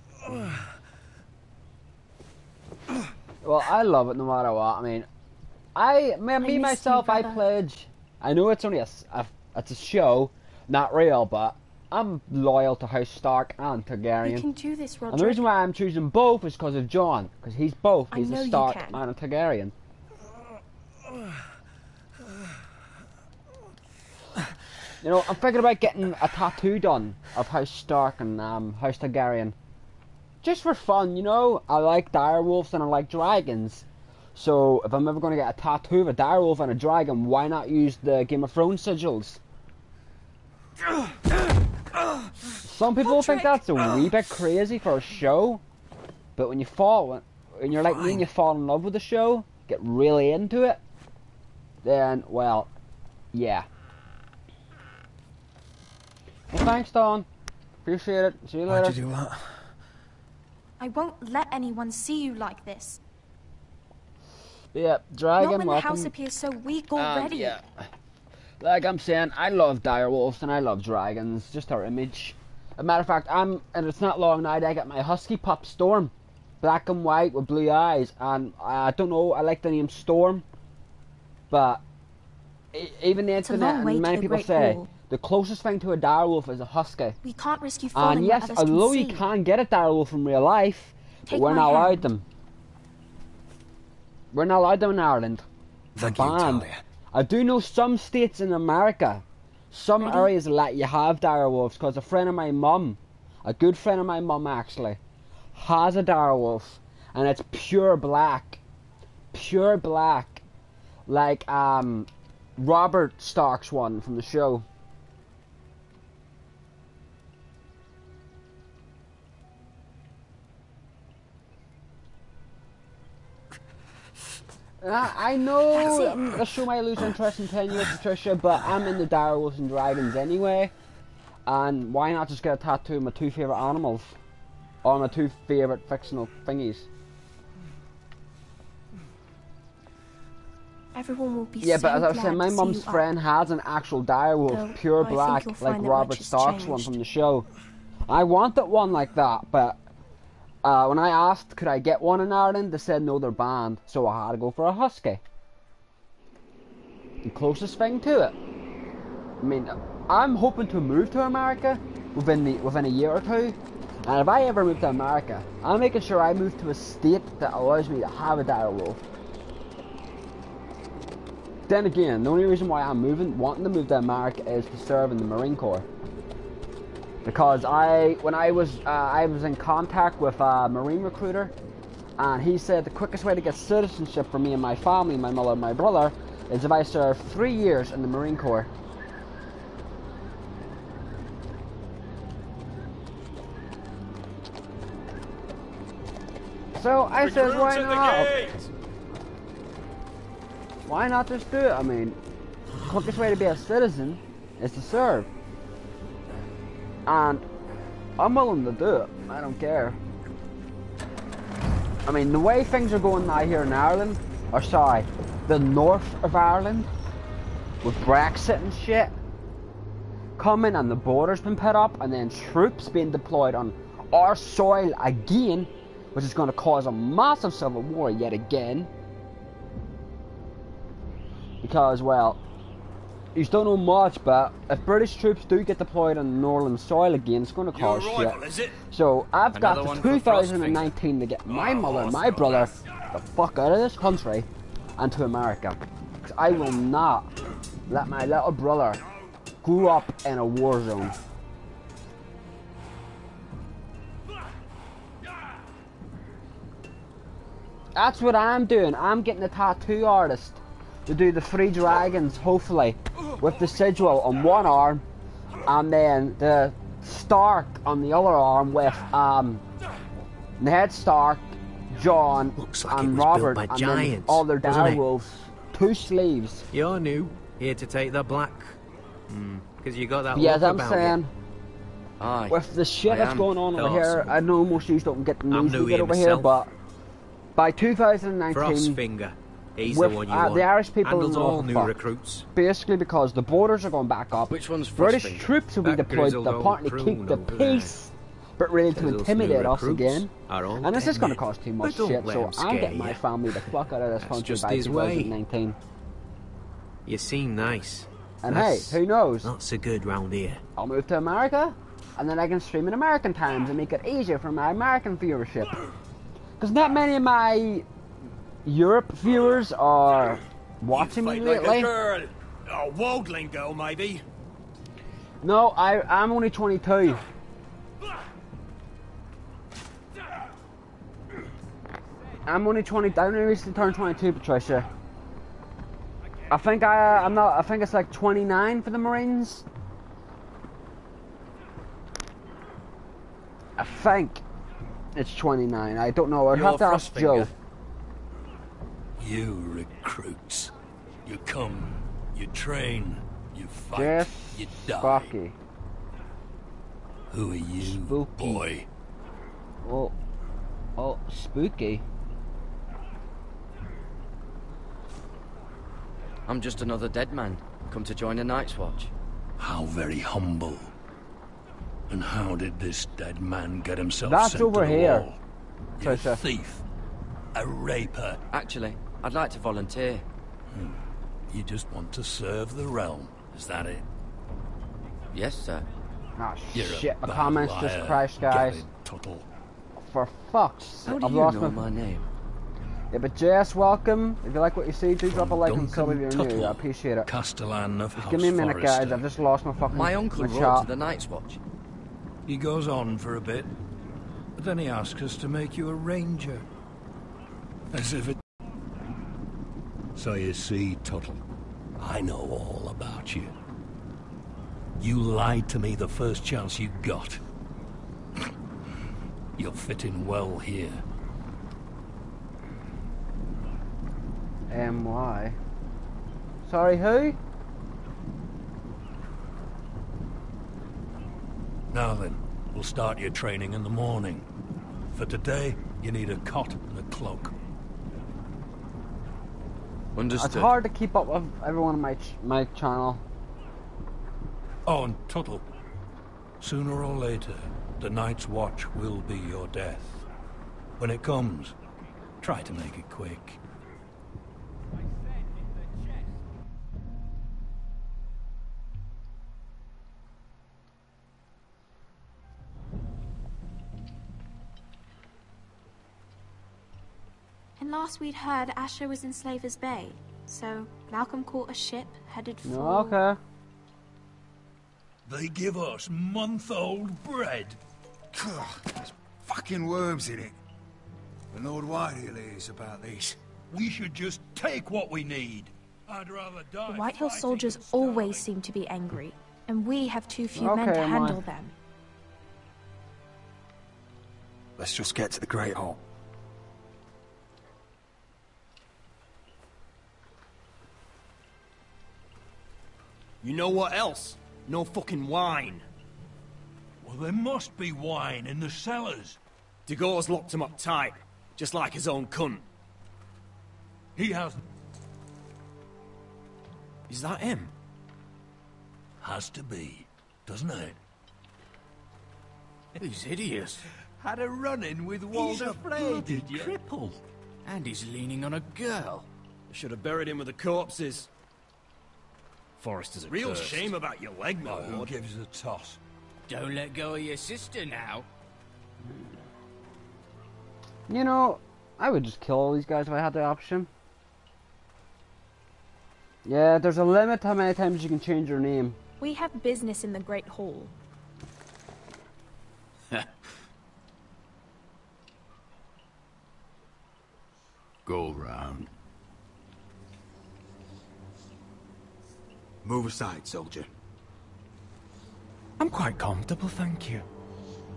Well, I love it no matter what. I mean, me miss you, myself, I brother. pledge. I know it's only it's a show, not real, but I'm loyal to House Stark and Targaryen. You can do this, And the Roderick. reason why I'm choosing both is because of Jon, because he's both. I He's know a you Stark can. and a Targaryen. You know, I'm thinking about getting a tattoo done of House Stark and House Targaryen. Just for fun, you know? I like direwolves and I like dragons. So, if I'm ever going to get a tattoo of a direwolf and a dragon, why not use the Game of Thrones sigils? Some people think that's a wee bit crazy for a show. But when you're like me and you fall in love with the show, get really into it, then, well, yeah. Well, thanks, Dawn. Appreciate it. See you later. Why'd you do that? I won't let anyone see you like this. Yeah, Dragon, Not when welcome. the house appears so weak already. Yeah. Like I'm saying, I love direwolves and I love dragons. Just our image. As a matter of fact, and it's not long now, I got my husky pup Storm. Black and white with blue eyes. And I don't know, I like the name Storm. But even the internet and many people say the closest thing to a direwolf is a husky. We can't risk you falling. And yes, although you can get a direwolf in real life, but we're not allowed them. We're not allowed them in Ireland. They're banned. I do know some states in America, some areas let you have direwolves, because a friend of my mum, a good friend of my mum actually, has a direwolf, and it's pure black, like Robert Stark's one from the show. I know the show might lose interest in 10 years, Patricia, but I'm into direwolves and dragons anyway. And why not just get a tattoo of my two favourite animals? Or my two favourite fictional thingies? Everyone will be yeah, so but as I was glad saying, my to see mum's you friend has an actual direwolf, Though, pure I think black, you'll like find that Robert much has Stark's one changed. from the show. I wanted one like that, but when I asked could I get one in Ireland, they said no, they're banned, so I had to go for a husky. The closest thing to it. I mean, I'm hoping to move to America within a year or two, and if I ever move to America, I'm making sure I move to a state that allows me to have a direwolf. Then again, the only reason why I'm wanting to move to America is to serve in the Marine Corps. Because when I was in contact with a Marine recruiter, and he said the quickest way to get citizenship for me and my family, my mother and my brother, is if I serve 3 years in the Marine Corps. So I said, why not? Why not just do it? I mean, the quickest way to be a citizen is to serve. And I'm willing to do it. I don't care. I mean, the way things are going now here in Ireland, or sorry, the north of Ireland, with Brexit and shit, coming and the border's been put up, and then troops being deployed on our soil again, which is going to cause a massive civil war yet again. Because, well, you don't know much, but if British troops do get deployed on Northern soil again, it's going to cause shit. So I've got to 2019 to get my mother and my brother the fuck out of this country and to America. Because I will not let my little brother grow up in a war zone. That's what I'm doing. I'm getting a tattoo artist to do the 3 dragons, hopefully, with the sigil on one arm, and then the Stark on the other arm with Ned Stark, Jon, and Robert, and then all their direwolves. 2 sleeves. You're new, here to take the black. Because you got that yeah, look I'm about saying, you. Aye, with the shit that's going on over here, I know most of you don't get the I'm news new we get here over myself. here, but by 2019, Frostfinger. He's with the one you want. the Irish people Handles will all new fuck. recruits. Basically, because the borders are going back up. Which one's British Frostfinger? troops will be That deployed grizzled to old partly croon keep the over there. peace, but really to Says those intimidate new us recruits again. are all And this dead is going to men. cause too much But don't shit, let so 'em I'm scare getting my you. family the fuck out of this That's country just by his way. 2019. You seem nice. And That's hey, who knows? Not so good round here. I'll move to America, and then I can stream in American times and make it easier for my American viewership. Because not many of my Europe viewers are watching me lately. Like a girl. A worldling girl, maybe. No, I'm only 22. I'm only 20. I only recently turned 22, Patricia. I think I'm not. I think it's like 29 for the Marines. I think it's 29. I don't know. I'd have to ask Joe. You recruits. You come, you train, you fight, Jeff you die. Sparky. Who are you, Spooky. boy? Oh, spooky. I'm just another dead man, come to join the Night's Watch. How very humble. And how did this dead man get himself That's sent over to the here. wall? You're a thief. A raper. Actually, I'd like to volunteer. You just want to serve the realm, is that it? Yes, sir. Ah, You're a shit. My bad comments just liar. crashed, Get guys. it, Tuttle. For fuck's sake. How do I've you lost know my name? Yeah, but Jess, welcome. If you like what you see, do drop a like and Duncan sub if you're new. Tuttle, I appreciate it. Castellan of Just House give me a minute, guys. Forrester. I've just lost my fucking My uncle my wrote chat. to the Night's Watch. He goes on for a bit, but then he asks us to make you a ranger. As if it... So you see, Tuttle, I know all about you. You lied to me the first chance you got. You'll fit in well here. MY. Sorry, who? Now then, we'll start your training in the morning. For today, you need a cot and a cloak. Understood. It's hard to keep up with everyone on my channel. Oh, and Tuttle, sooner or later, the Night's Watch will be your death. When it comes, try to make it quick. And last we'd heard, Asher was in Slaver's Bay. So, Malcolm caught a ship headed for... No, okay. They give us month-old bread. There's fucking worms in it. The Lord Whitehill is about these. We should just take what we need. I'd rather die. The Whitehill soldiers always seem to be angry, and we have too few men to handle them. Let's just get to the Great Hall. You know what else? No fucking wine. Well, there must be wine in the cellars. De Gore's locked him up tight, just like his own cunt. He has... Is that him? Has to be, doesn't it? He's hideous. Had a run-in with Walder Frey, did you? Cripple. And he's leaning on a girl. I should have buried him with the corpses. Forrester's a Real cursed. shame about your leg, my Who lord. gives a toss? Don't let go of your sister now. You know, I would just kill all these guys if I had the option. Yeah, there's a limit to how many times you can change your name. We have business in the Great Hall. Go round. Move aside, soldier. I'm quite comfortable, thank you.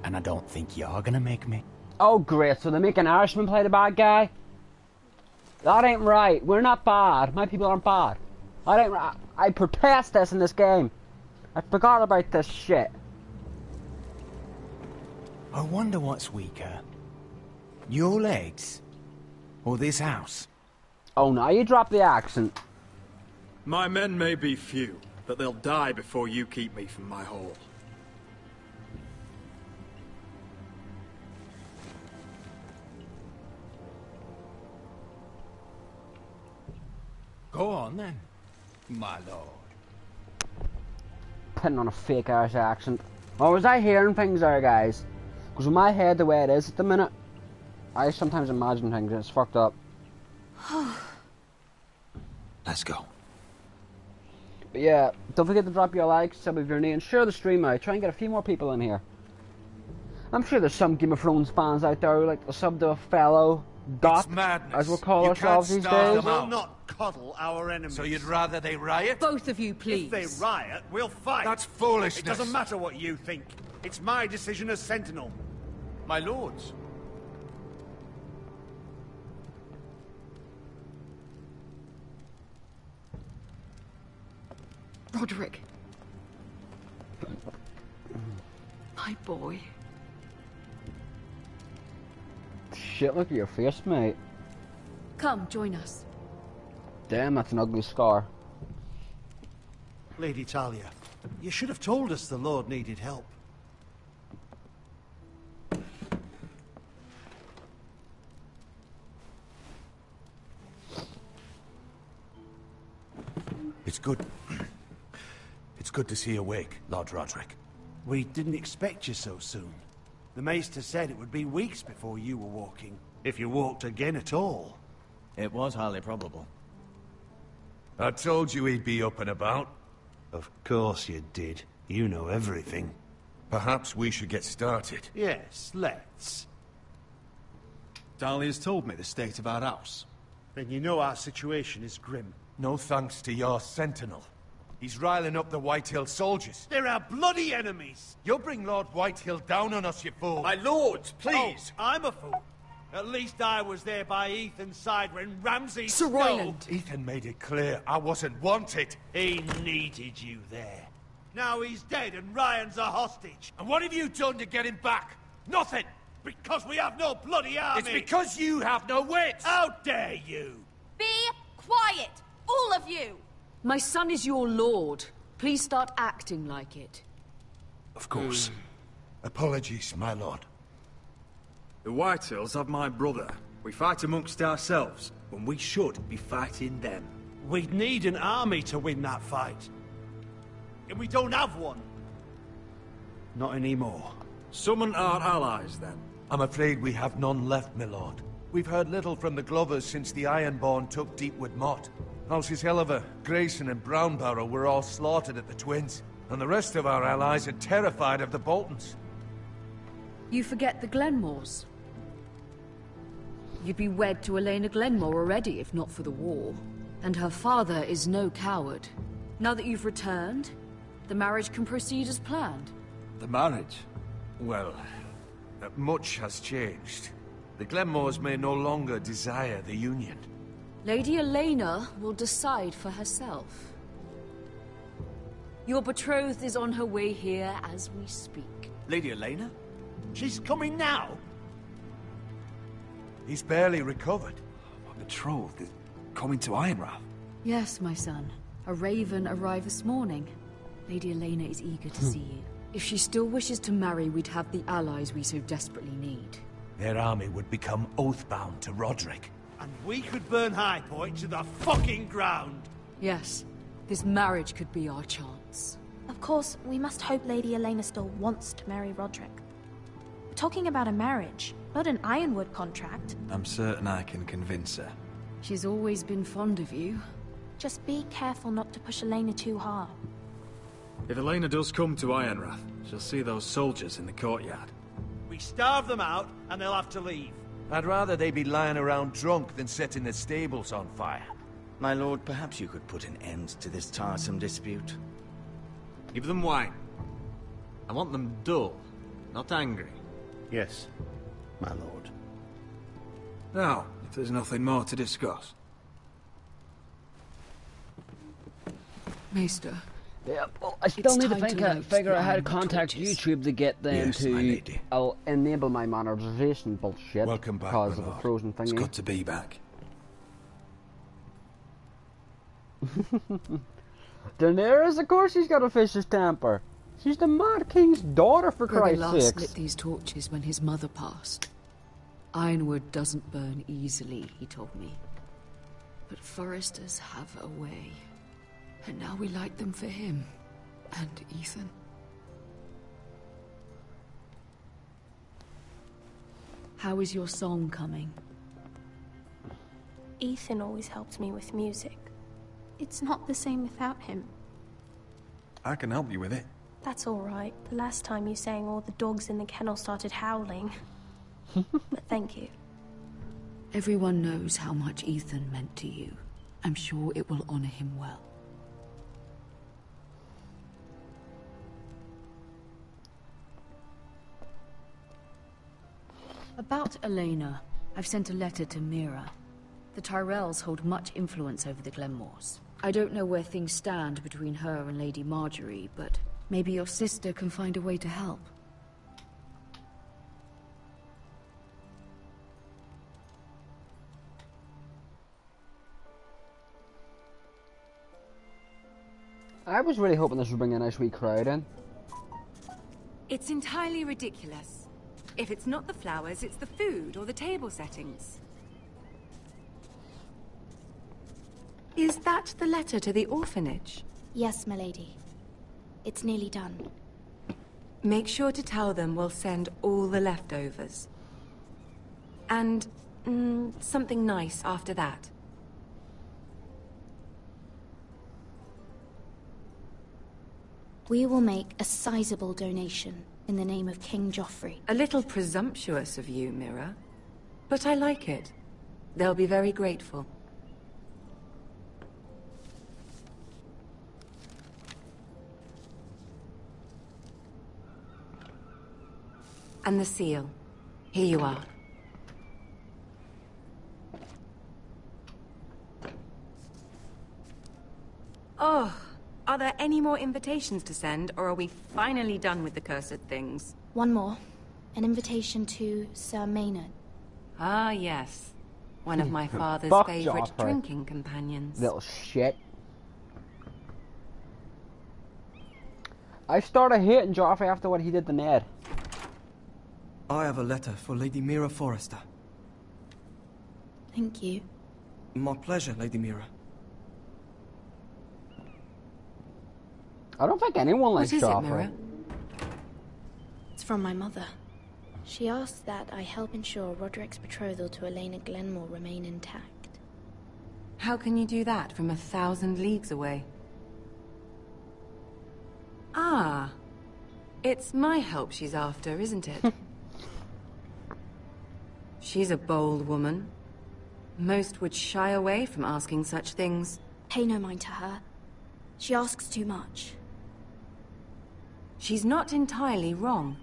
And I don't think you're gonna make me. Oh great, so they make an Irishman play the bad guy? That ain't right. We're not bad. My people aren't bad. That ain't right. I protest this in this game. I forgot about this shit. I wonder what's weaker. Your legs? Or this house? Oh, now you drop the accent. My men may be few, but they'll die before you keep me from my hall. Go on then, my lord. Putting on a fake Irish accent. Or was I hearing things there, guys? Because with my head the way it is at the minute, I sometimes imagine things and it's fucked up. Let's go. But yeah, don't forget to drop your likes, sub if you're new, and share the stream out. Try and get a few more people in here. I'm sure there's some Game of Thrones fans out there who like to sub to a fellow Dot, as we'll call ourselves these days. We'll not coddle our enemies. So you'd rather they riot? Both of you, please. If they riot, we'll fight. That's foolishness. It doesn't matter what you think. It's my decision as Sentinel. My lords. Roderick. My boy. Shit, look at your face, mate. Come, join us. Damn, that's an ugly scar. Lady Talia, you should have told us the Lord needed help. It's good. It's good to see you awake, Lord Roderick. We didn't expect you so soon. The Maester said it would be weeks before you were walking, if you walked again at all. It was highly probable. I told you he'd be up and about. Of course you did. You know everything. Perhaps we should get started. Yes, let's. Talia's told me the state of our house. Then you know our situation is grim. No thanks to your sentinel. He's riling up the Whitehill soldiers. They're our bloody enemies! You'll bring Lord Whitehill down on us, you fool! My lords, please! Oh, I'm a fool. At least I was there by Ethan's side when Ramsay... Sir Royland! Ethan made it clear I wasn't wanted. He needed you there. Now he's dead and Ryan's a hostage. And what have you done to get him back? Nothing! Because we have no bloody army! It's because you have no wits! How dare you! Be quiet! All of you! My son is your lord. Please start acting like it. Of course. Apologies, my lord. The Whitehills have my brother. We fight amongst ourselves, when we should be fighting them. We'd need an army to win that fight. And we don't have one. Not anymore. Summon our allies, then. I'm afraid we have none left, my lord. We've heard little from the Glovers since the Ironborn took Deepwood Motte. Houses Helliver, Grayson and Brownbarrow were all slaughtered at the Twins, and the rest of our allies are terrified of the Boltons. You forget the Glenmores. You'd be wed to Elena Glenmore already if not for the war. And her father is no coward. Now that you've returned, the marriage can proceed as planned. The marriage? Well, much has changed. The Glenmores may no longer desire the union. Lady Elena will decide for herself. Your betrothed is on her way here as we speak. Lady Elena? She's coming now? He's barely recovered. My betrothed is coming to Ironrath. Yes, my son. A raven arrived this morning. Lady Elena is eager to see you. If she still wishes to marry, we'd have the allies we so desperately need. Their army would become oathbound to Roderick. And we could burn High Point to the fucking ground! Yes, this marriage could be our chance. Of course, we must hope Lady Elena still wants to marry Roderick. We're talking about a marriage, not an Ironwood contract. I'm certain I can convince her. She's always been fond of you. Just be careful not to push Elena too hard. If Elena does come to Ironrath, she'll see those soldiers in the courtyard. We starve them out, and they'll have to leave. I'd rather they be lying around drunk than setting the stables on fire. My lord, perhaps you could put an end to this tiresome dispute. Give them wine. I want them dull, not angry. Yes, my lord. Now, if there's nothing more to discuss. Maester. Yeah, well, I still need to figure out how to contact YouTube to get them to enable my monetization bullshit. Welcome back, because of the frozen thingy. It's good to be back. Daenerys, of course she's got a vicious temper. She's the Mad King's daughter, for Christ's last sakes. lit these torches when his mother passed. Ironwood doesn't burn easily, he told me. But foresters have a way. And now we light them for him. And Ethan. How is your song coming? Ethan always helped me with music. It's not the same without him. I can help you with it. That's all right. The last time you sang, all the dogs in the kennel started howling. But thank you. Everyone knows how much Ethan meant to you. I'm sure it will honor him well. About Elena, I've sent a letter to Mira. The Tyrells hold much influence over the Glenmores. I don't know where things stand between her and Lady Marjorie, but maybe your sister can find a way to help. I was really hoping this would bring a nice wee crowd in. It's entirely ridiculous. If it's not the flowers, it's the food or the table settings. Is that the letter to the orphanage? Yes, milady. It's nearly done. Make sure to tell them we'll send all the leftovers. And something nice after that. We will make a sizable donation in the name of King Joffrey. A little presumptuous of you, Mira. But I like it. They'll be very grateful. And the seal. Here you are. Oh, are there any more invitations to send, or are we finally done with the cursed things? One more. An invitation to Sir Maynard. Ah, yes. One of my father's Fuck favorite Joffrey. drinking companions. Little shit. I started hating Joffrey after what he did to Ned. I have a letter for Lady Mira Forrester. Thank you. My pleasure, Lady Mira. I don't think anyone likes What is it, Joffrey. Mira? It's from my mother. She asks that I help ensure Roderick's betrothal to Elena Glenmore remain intact. How can you do that from 1,000 leagues away? Ah. It's my help she's after, isn't it? She's a bold woman. Most would shy away from asking such things. Pay no mind to her. She asks too much. She's not entirely wrong.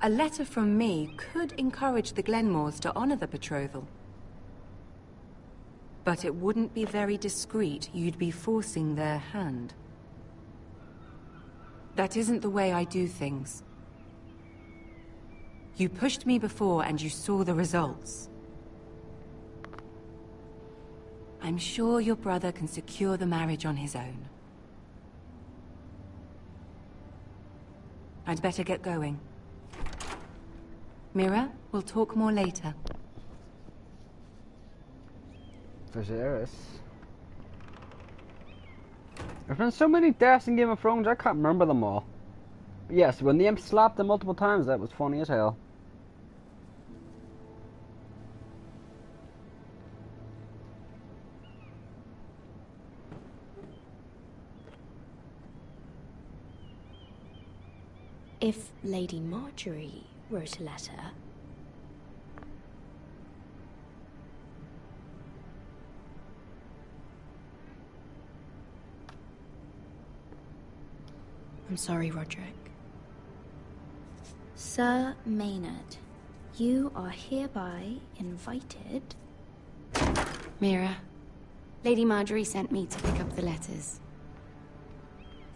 A letter from me could encourage the Glenmores to honor the betrothal. But it wouldn't be very discreet. You'd be forcing their hand. That isn't the way I do things. You pushed me before and you saw the results. I'm sure your brother can secure the marriage on his own. I'd better get going. Mira, we'll talk more later. Viserys. There's been so many deaths in Game of Thrones, I can't remember them all. But yes, when the imp slapped him multiple times, that was funny as hell. If Lady Marjorie wrote a letter... I'm sorry, Roderick. Sir Maynard, you are hereby invited... Mira, Lady Marjorie sent me to pick up the letters.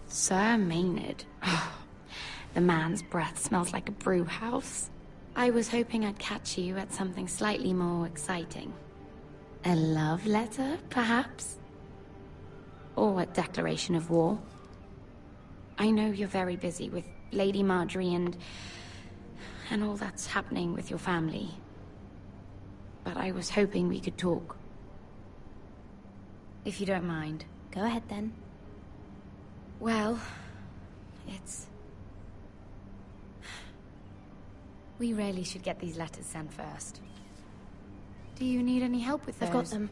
Sir Maynard. The man's breath smells like a brew house. I was hoping I'd catch you at something slightly more exciting. A love letter, perhaps? Or a declaration of war? I know you're very busy with Lady Marjorie and all that's happening with your family. But I was hoping we could talk. If you don't mind. Go ahead, then. Well, it's... We really should get these letters sent first. Do you need any help with those? I've got them.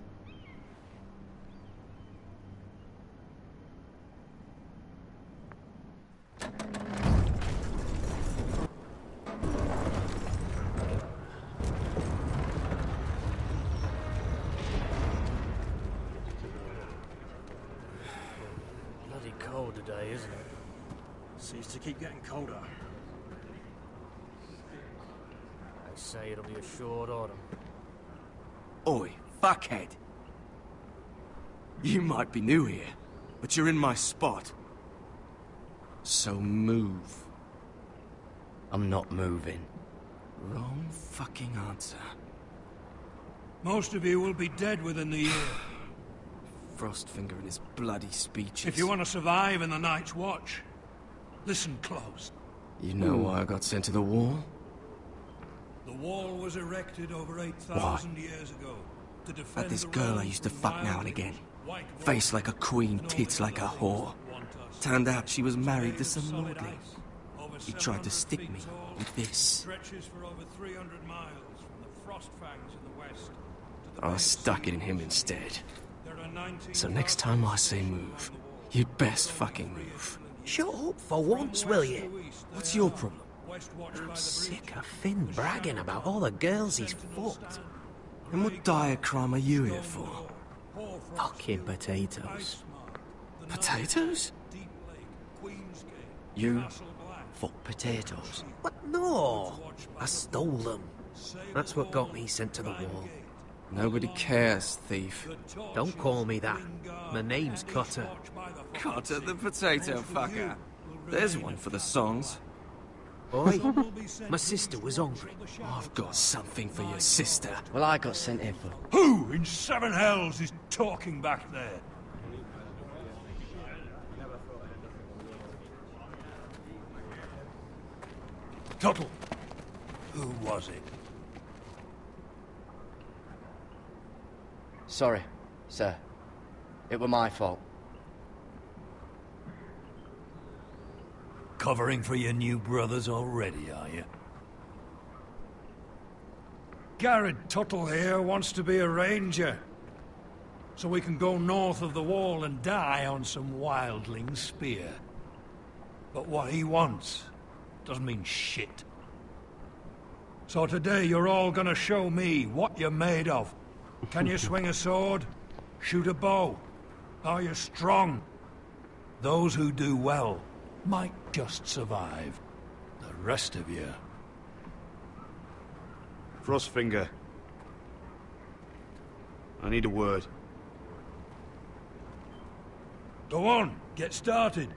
Bloody cold today, isn't it? Seems to keep getting colder. They say it'll be a short autumn. Oi, fuckhead. You might be new here, but you're in my spot. So move. I'm not moving. Wrong fucking answer. Most of you will be dead within the year. Frostfinger and his bloody speeches. If you want to survive in the Night's Watch, listen close. You know why I got sent to the wall? The wall was erected over 8,000 years ago to defend At this the girl I realms used to from fuck now and wildlings, again. white Face like a queen, tits like a whore. Turned out she was married to some solid lordling. ice, over He tried to 700 stick feet me tall, with this. stretches for over 300 miles from the Frostfangs in the west to the I Red stuck Sea. it in him instead. There are 19 So next time I say move, you'd best fucking move. Shut up for once, will you? What's your problem? I'm sick of Finn bragging about all the girls he's fucked. And what dire crime are you here for? Fucking potatoes. Potatoes? You fuck potatoes? What? No! I stole them. That's what got me sent to the wall. Nobody cares, thief. Don't call me that. My name's Cutter. Cutter the potato fucker. There's one for the songs. Oi, my sister was hungry. I've got something for your sister. Well, I got sent here for... Who in seven hells is talking back there? Tuttle. Who was it? Sorry, sir. It were my fault. Covering for your new brothers already, are you? Garrett Tuttle here wants to be a ranger. So we can go north of the wall and die on some wildling spear. But what he wants doesn't mean shit. So today you're all gonna show me what you're made of. Can you swing a sword? Shoot a bow? Are you strong? Those who do well might just survive. The rest of you... Frostfinger. I need a word. Go on, get started.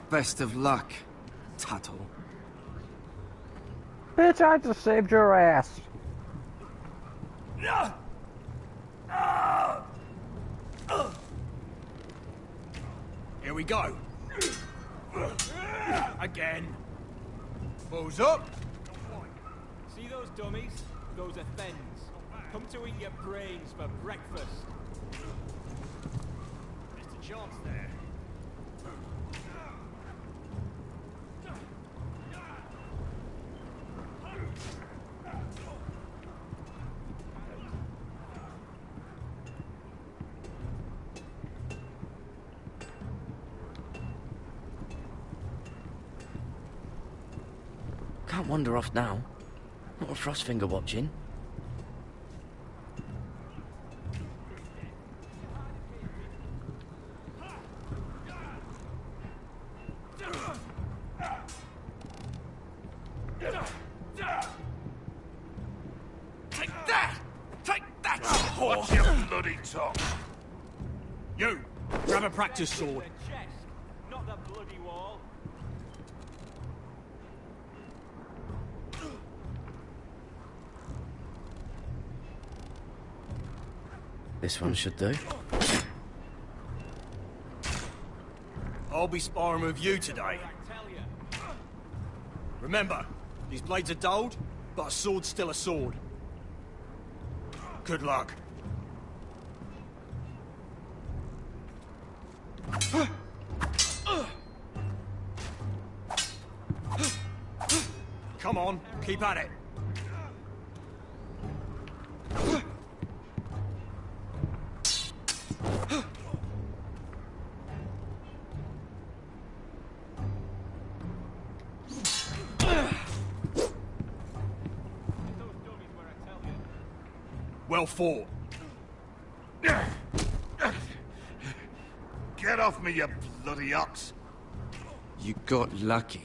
Best of luck, Tuttle. Bitch, I just saved your ass. Here we go. Again. Bows up. See those dummies? Those are Thens. Come to eat your brains for breakfast. Mr. Chance there. Can't wander off now. Not a Frostfinger watching. Take that! Take that, you Watch your bloody talk. You! Grab a practice sword. Not the bloody wall. This one should do. I'll be sparring with you today. Remember, these blades are dulled, but a sword's still a sword. Good luck. Come on, keep at it. Well fought. Get off me, you bloody ox. You got lucky.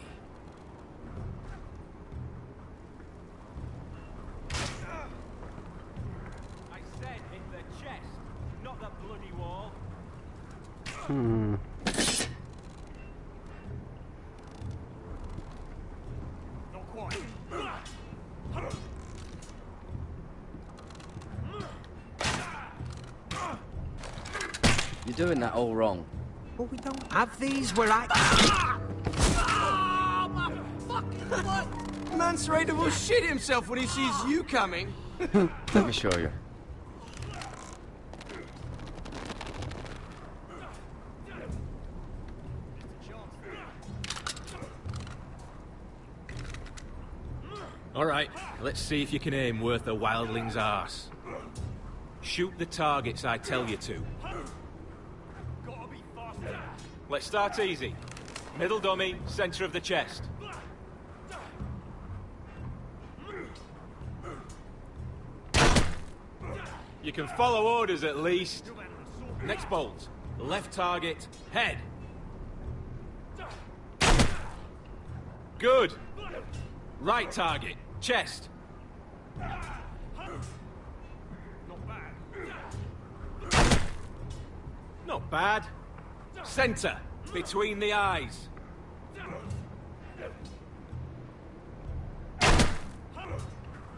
I said hit the chest, not the bloody wall. Not quite. You're doing that all wrong. But we don't have these where I... Man's Raider will shit himself when he sees you coming. Let me show you. Alright, let's see if you can aim worth a wildling's arse. Shoot the targets I tell you to. Let's start easy. Middle dummy, center of the chest. You can follow orders at least. Next bolt. Left target, head. Good. Right target, chest. Not bad. Center, between the eyes.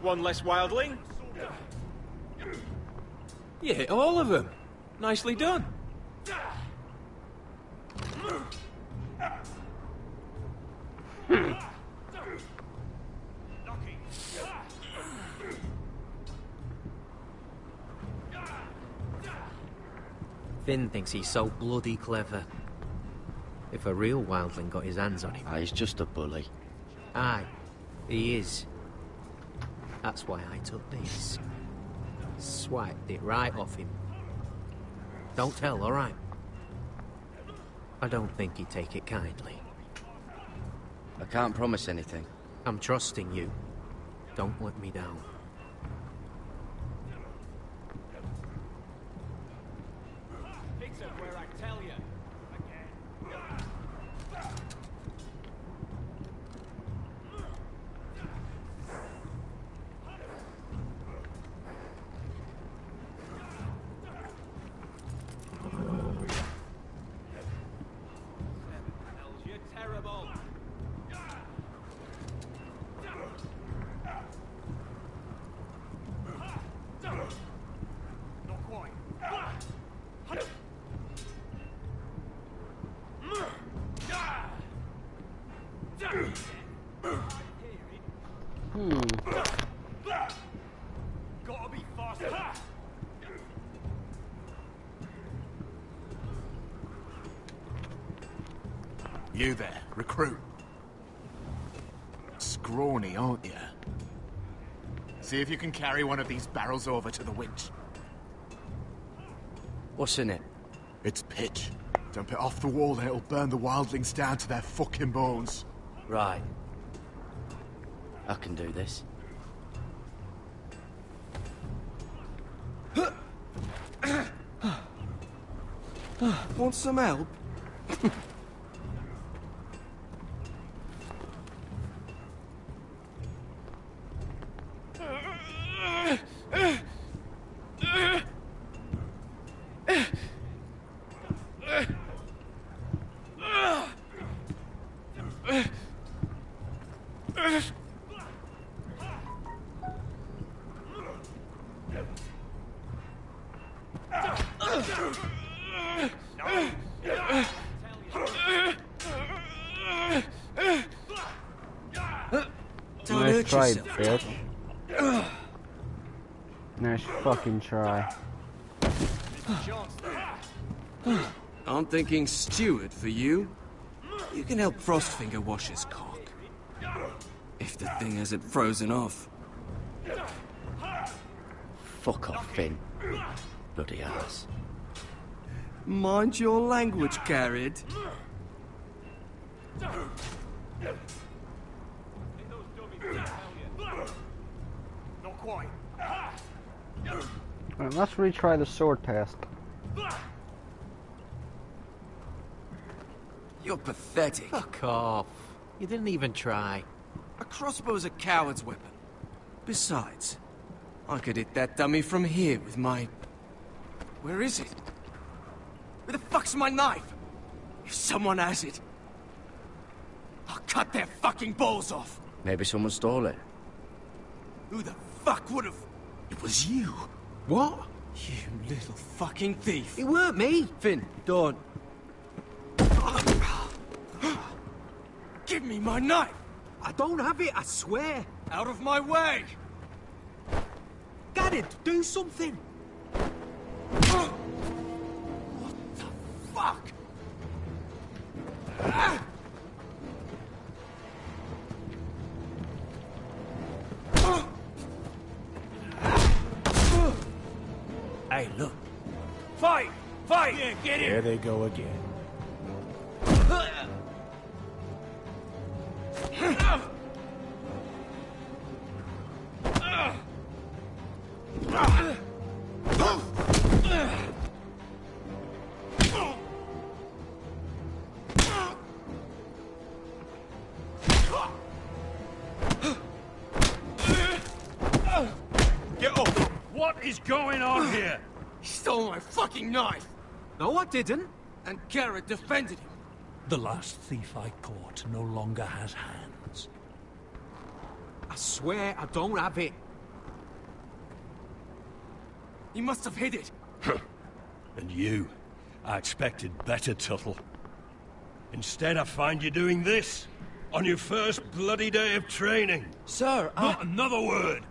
One less wildling. You hit all of them. Nicely done. Finn thinks he's so bloody clever. If a real wildling got his hands on him... He's just a bully. Aye, he is. That's why I took this. Swiped it right off him. Don't tell, alright? I don't think he'd take it kindly. I can't promise anything. I'm trusting you. Don't let me down. Where I tell you. You're terrible. Not quite. Gotta be faster. You there, recruit. Scrawny, aren't you? See if you can carry one of these barrels over to the winch. What's in it? It's pitch. Dump it off the wall and it'll burn the wildlings down to their fucking bones. Right. I can do this. Want some help? Nice try, bitch. Nice fucking try. I'm thinking steward for you. You can help Frostfinger wash his cock. If the thing hasn't frozen off. Fuck off, Finn. Bloody ass. Mind your language, Carrid. Not quite. Right, let's retry the sword test. You're pathetic. Fuck off. You didn't even try. A crossbow's a coward's weapon. Besides, I could hit that dummy from here with my... Where is it? Where the fuck's my knife? If someone has it, I'll cut their fucking balls off. Maybe someone stole it. Who the fuck would've... It was you. What? You little fucking thief. It weren't me. Finn, don't. Give me my knife! I don't have it, I swear. Out of my way! Gared, do something. What the fuck? Hey, look. Fight! Fight! Yeah, get in! There they go again. Get up! What is going on here? He stole my fucking knife! No, I didn't. And Garrett defended him. The last thief I caught no longer has hands. I swear I don't have it. He must have hid it. And you, I expected better, Tuttle. Instead, I find you doing this on your first bloody day of training. Sir, Not another word.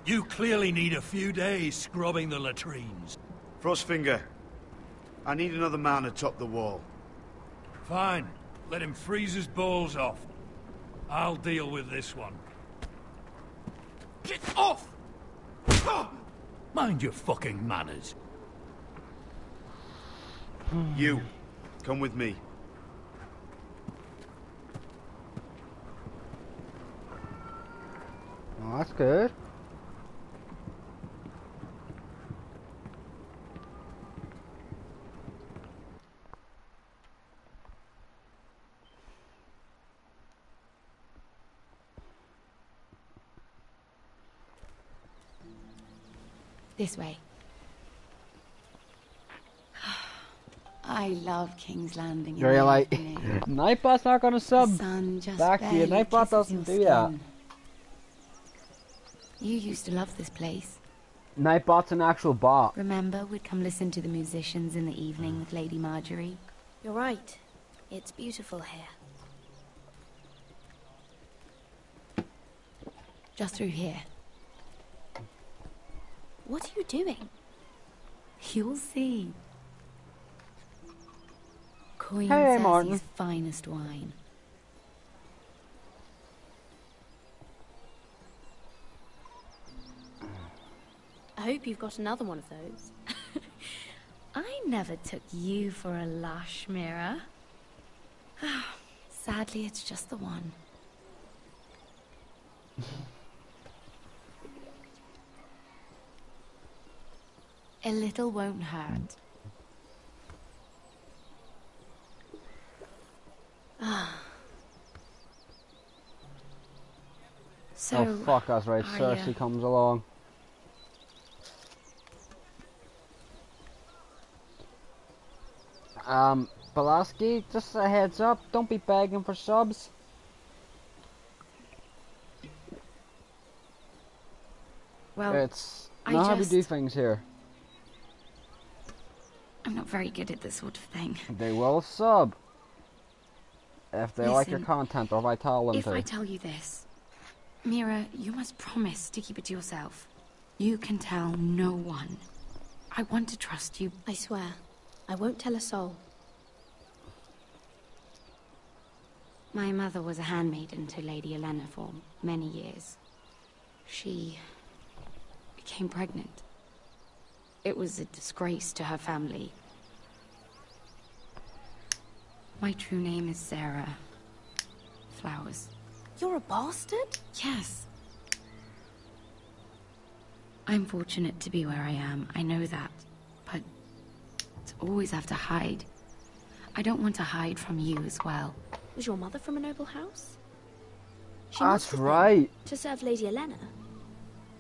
You clearly need a few days scrubbing the latrines. Frostfinger, I need another man atop the wall. Fine. Let him freeze his balls off. I'll deal with this one. Get off! Mind your fucking manners. You, come with me. Oh, that's good. This way. I love King's Landing. You're like, Nightbot's not gonna sub The sun just back to you. barely Nightbot kisses doesn't your do that. skin. You used to love this place. Nightbot's an actual bot. Remember, we'd come listen to the musicians in the evening with Lady Marjorie? You're right. It's beautiful here. Just through here. What are you doing? You'll see. Queen Hey, Martin. Cersei's finest wine. I hope you've got another one of those. I never took you for a lush, Mira. Sadly, it's just the one. A little won't hurt. So, oh fuck, that's right. are Cersei ya? comes along. Pulaski, just a heads up, don't be begging for subs. Well, It's not how we do just- things here. I'm not very good at this sort of thing. They will sub if they like your Listen, content or if I tell them If to. I tell you this, Mira, you must promise to keep it to yourself. You can tell no one. I want to trust you. I swear. I won't tell a soul. My mother was a handmaiden to Lady Olenna for many years. She became pregnant. It was a disgrace to her family. My true name is Sarah Flowers. You're a bastard? Yes. I'm fortunate to be where I am, I know that. But to always have to hide. I don't want to hide from you as well. Was your mother from a noble house? She That's must have been, right. to serve Lady Olenna.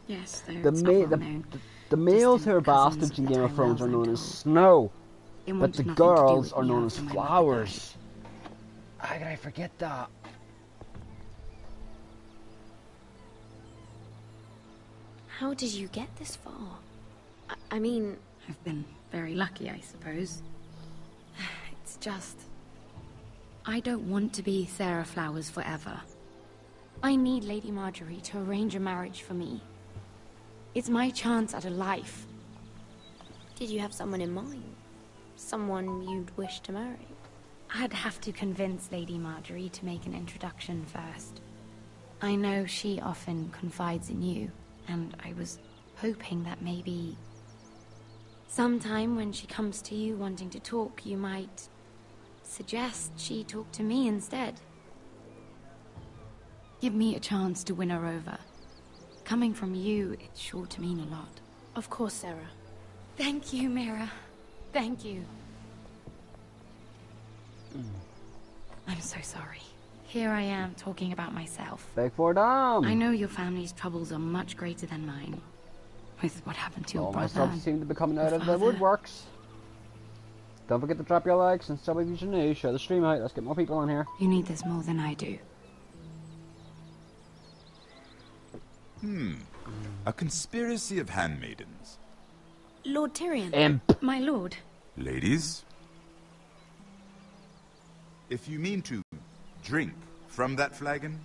Yes, The, the males who are bastards in Game of Thrones are known as Snow, It but wanted the nothing to do girls with are me known as after my Flowers. How could I forget that? How did you get this far? I mean, I've been very lucky, I suppose. It's just... I don't want to be Sarah Flowers forever. I need Lady Marjorie to arrange a marriage for me. It's my chance at a life. Did you have someone in mind? Someone you'd wish to marry? I'd have to convince Lady Marjorie to make an introduction first. I know she often confides in you, and I was hoping that maybe... sometime when she comes to you wanting to talk, you might suggest she talk to me instead. Give me a chance to win her over. Coming from you, it's sure to mean a lot. Of course, Sarah. Thank you, Mira. Thank you. I'm so sorry. Here I am talking about myself. Beg for dumb. I know your family's troubles are much greater than mine. With what happened to your brother. All my stuff seem to be coming out of the woodworks. Don't forget to drop your likes and sub if you're new. Share the stream out. Let's get more people in here. You need this more than I do. A conspiracy of handmaidens. Lord Tyrion. Imp. My lord. Ladies? If you mean to drink from that flagon?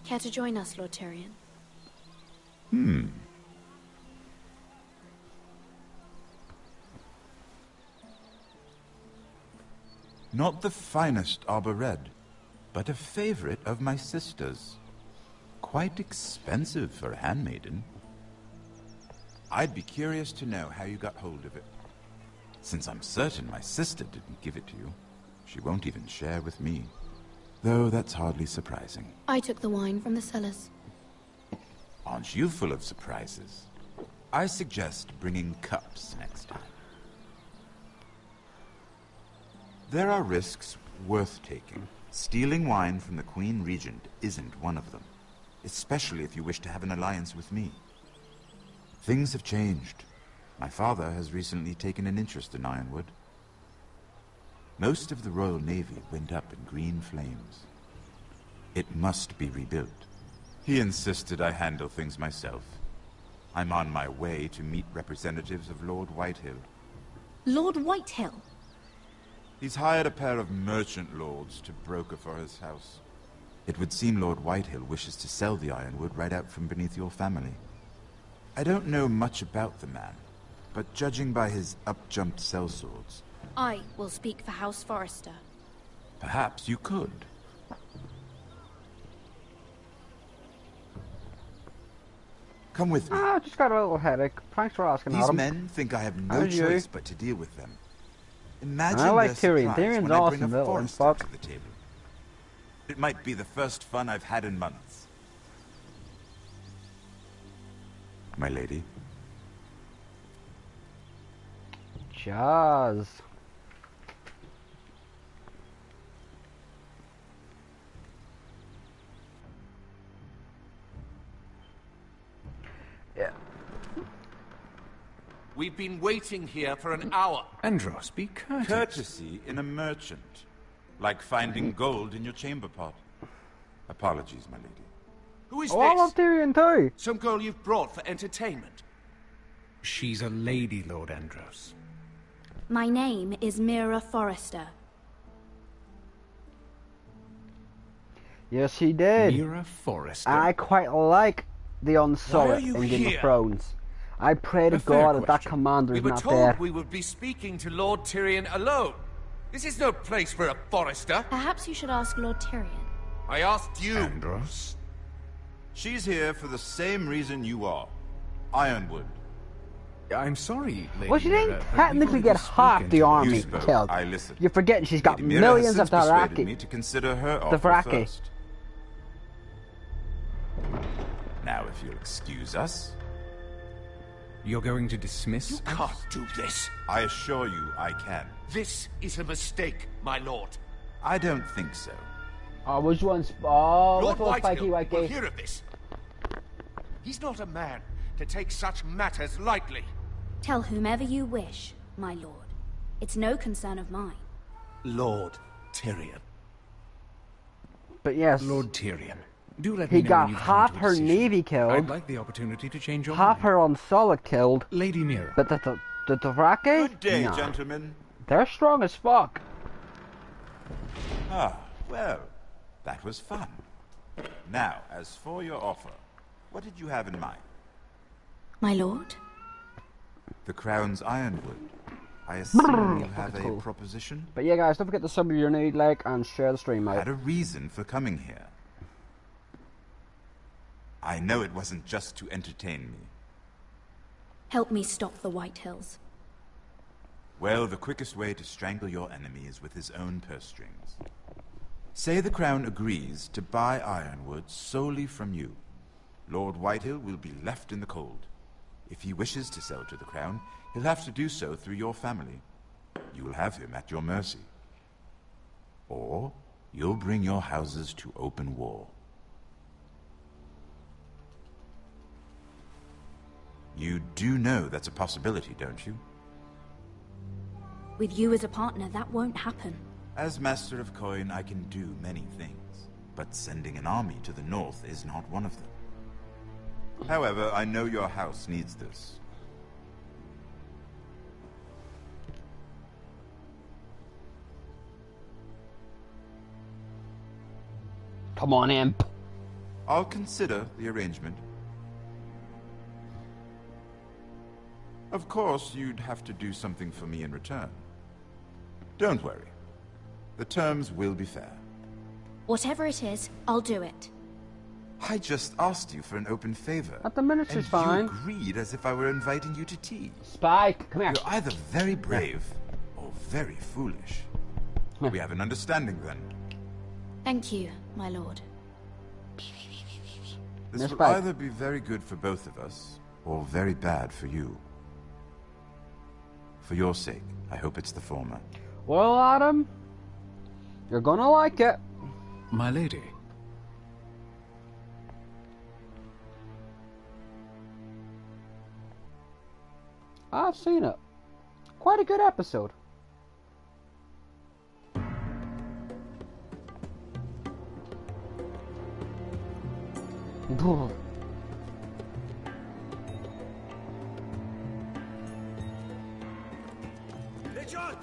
Care to join us, Lord Tyrion? Not the finest arbor red, but a favorite of my sister's. Quite expensive for a handmaiden. I'd be curious to know how you got hold of it. Since I'm certain my sister didn't give it to you, she won't even share with me. Though that's hardly surprising. I took the wine from the cellars. Aren't you full of surprises? I suggest bringing cups next time. There are risks worth taking. Stealing wine from the Queen Regent isn't one of them. Especially if you wish to have an alliance with me. Things have changed. My father has recently taken an interest in Ironwood. Most of the Royal Navy went up in green flames. It must be rebuilt. He insisted I handle things myself. I'm on my way to meet representatives of Lord Whitehill. Lord Whitehill? He's hired a pair of merchant lords to broker for his house. It would seem Lord Whitehill wishes to sell the Ironwood right out from beneath your family. I don't know much about the man, but judging by his up-jumped sellswords... I will speak for House Forrester. Perhaps you could. Come with me. I just got a little headache. Thanks for asking, These Adam. men think I have no How's choice you? but to deal with them. Imagine I like their Tyrion. surprise Tyrion's when I bring awesome, a little Forrester fuck. to the table. It might be the first fun I've had in months. My lady. Jazz. Yeah. We've been waiting here for an hour. Andros, be courteous. Courtesy in a merchant. Like finding gold in your chamber pot. Apologies, my lady. Who is Oh, I this? love Tyrion too. Some girl you've brought for entertainment. She's a lady, Lord Andros. My name is Mira Forrester. Yes, he did. Mira Forrester. I quite like the Why Unsullied are you in Game here? of Thrones. I pray to A fair God that that question. commander We is were not told there. we would be speaking to Lord Tyrion alone. This is no place for a Forrester. Perhaps you should ask Lord Tyrion. I asked you. Andros? She's here for the same reason you are. Ironwood. I'm sorry, Lady Well, she Mira, didn't but technically we've get already half spoken the to army You spoke, killed. I listened. You're forgetting she's got Lady Mira millions has of since persuaded Dothraki. me to consider her offer Dothraki. first. Now, if you'll excuse us. You're going to dismiss You can't do this. I assure you I can. This is a mistake, my lord. I don't think so. I was once. Oh, Lord look at Spiky Whitehill will White hear of this. He's not a man to take such matters lightly. Tell whomever you wish, my lord. It's no concern of mine. Lord Tyrion. But yes, Lord Tyrion. Do let he me know got when you've come half to a her decision. navy killed, I'd like the opportunity to change your half mind. her Unsullied killed. Lady Mira. But The Dothraki? Good day, Nah. gentlemen. They're strong as fuck. Ah, well, that was fun. Now, as for your offer, what did you have in mind? My lord? The Crown's Ironwood. I assume you have a cool. proposition? But yeah, guys, don't forget to sub if you need, like, and share the stream, I mate. had a reason for coming here. I know it wasn't just to entertain me. Help me stop the White Hills. Well, the quickest way to strangle your enemy is with his own purse strings. Say the Crown agrees to buy Ironwood solely from you. Lord Whitehill will be left in the cold. If he wishes to sell to the Crown, he'll have to do so through your family. You'll have him at your mercy. Or you'll bring your houses to open war. You do know that's a possibility, don't you? With you as a partner, that won't happen. As Master of Coin, I can do many things, but sending an army to the north is not one of them. However, I know your house needs this. Come on, Imp. I'll consider the arrangement. Of course, you'd have to do something for me in return. Don't worry. The terms will be fair. Whatever it is, I'll do it. I just asked you for an open favor. At the minute, she's fine. You agreed as if I were inviting you to tea. Spike, come here. You're either very brave or very foolish. We have an understanding then. Thank you, my lord. This will Spike. either be very good for both of us, or very bad for you. For your sake, I hope it's the former. Well, Adam, you're gonna like it. My lady. I've seen it. Quite a good episode. Richard!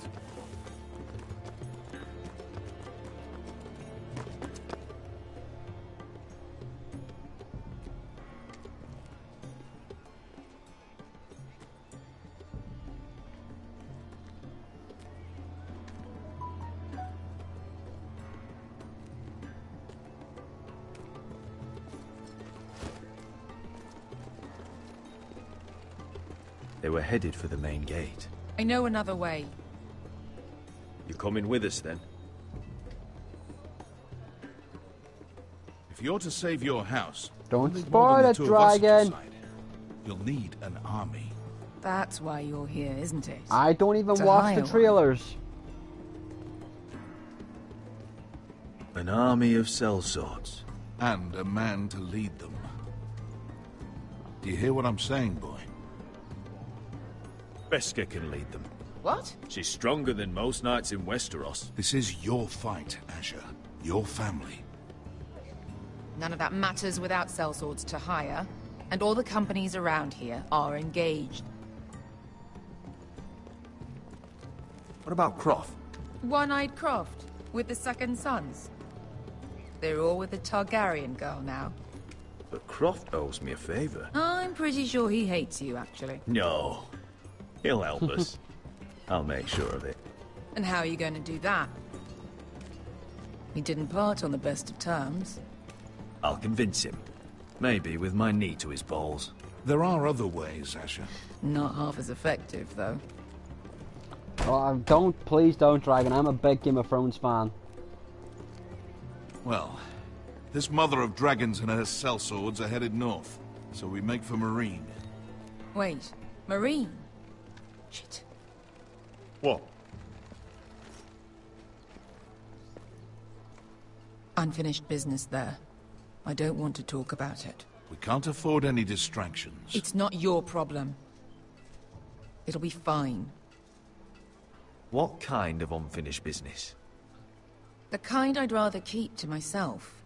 They were headed for the main gate. I know another way. You coming with us, then? If you're to save your house, Don't you'll need more than spoil the it, two of us at your dragon. side. You'll need an army. That's why you're here, isn't it? I don't even To watch hire the one. trailers. An army of sellswords. And a man to lead them. Do you hear what I'm saying, boy? Beskha can lead them. What? She's stronger than most knights in Westeros. This is your fight, Asher. Your family. None of that matters without sellswords to hire, and all the companies around here are engaged. What about Croft? One-Eyed Croft, with the Second Sons. They're all with the Targaryen girl now. But Croft owes me a favor. I'm pretty sure he hates you, actually. No. He'll help us. I'll make sure of it. And how are you going to do that? We didn't part on the best of terms. I'll convince him. Maybe with my knee to his balls. There are other ways, Asher. Not half as effective, though. Oh, please don't, Dragon. I'm a big Game of Thrones fan. Well, this mother of dragons and her sellswords are headed north, so we make for Marine. Wait, Marine? Shit. What? Unfinished business there. I don't want to talk about it. We can't afford any distractions. It's not your problem. It'll be fine. What kind of unfinished business? The kind I'd rather keep to myself.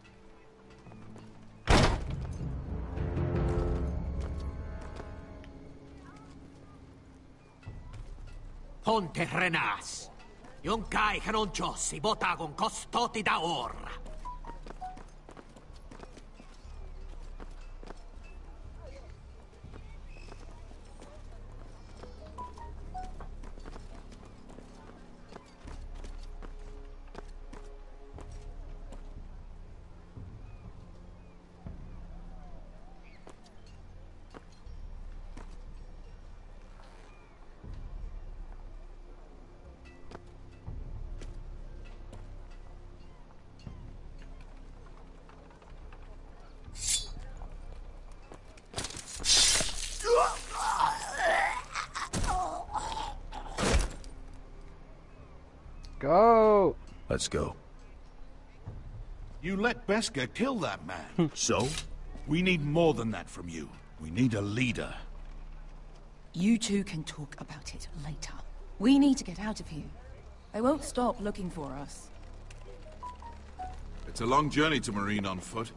son terrenas. Yung kai kanonchos i botagon costoti da ora. Go! Let's go. You let Beskha kill that man. So? We need more than that from you. We need a leader. You two can talk about it later. We need to get out of here. They won't stop looking for us. It's a long journey to Marine on foot.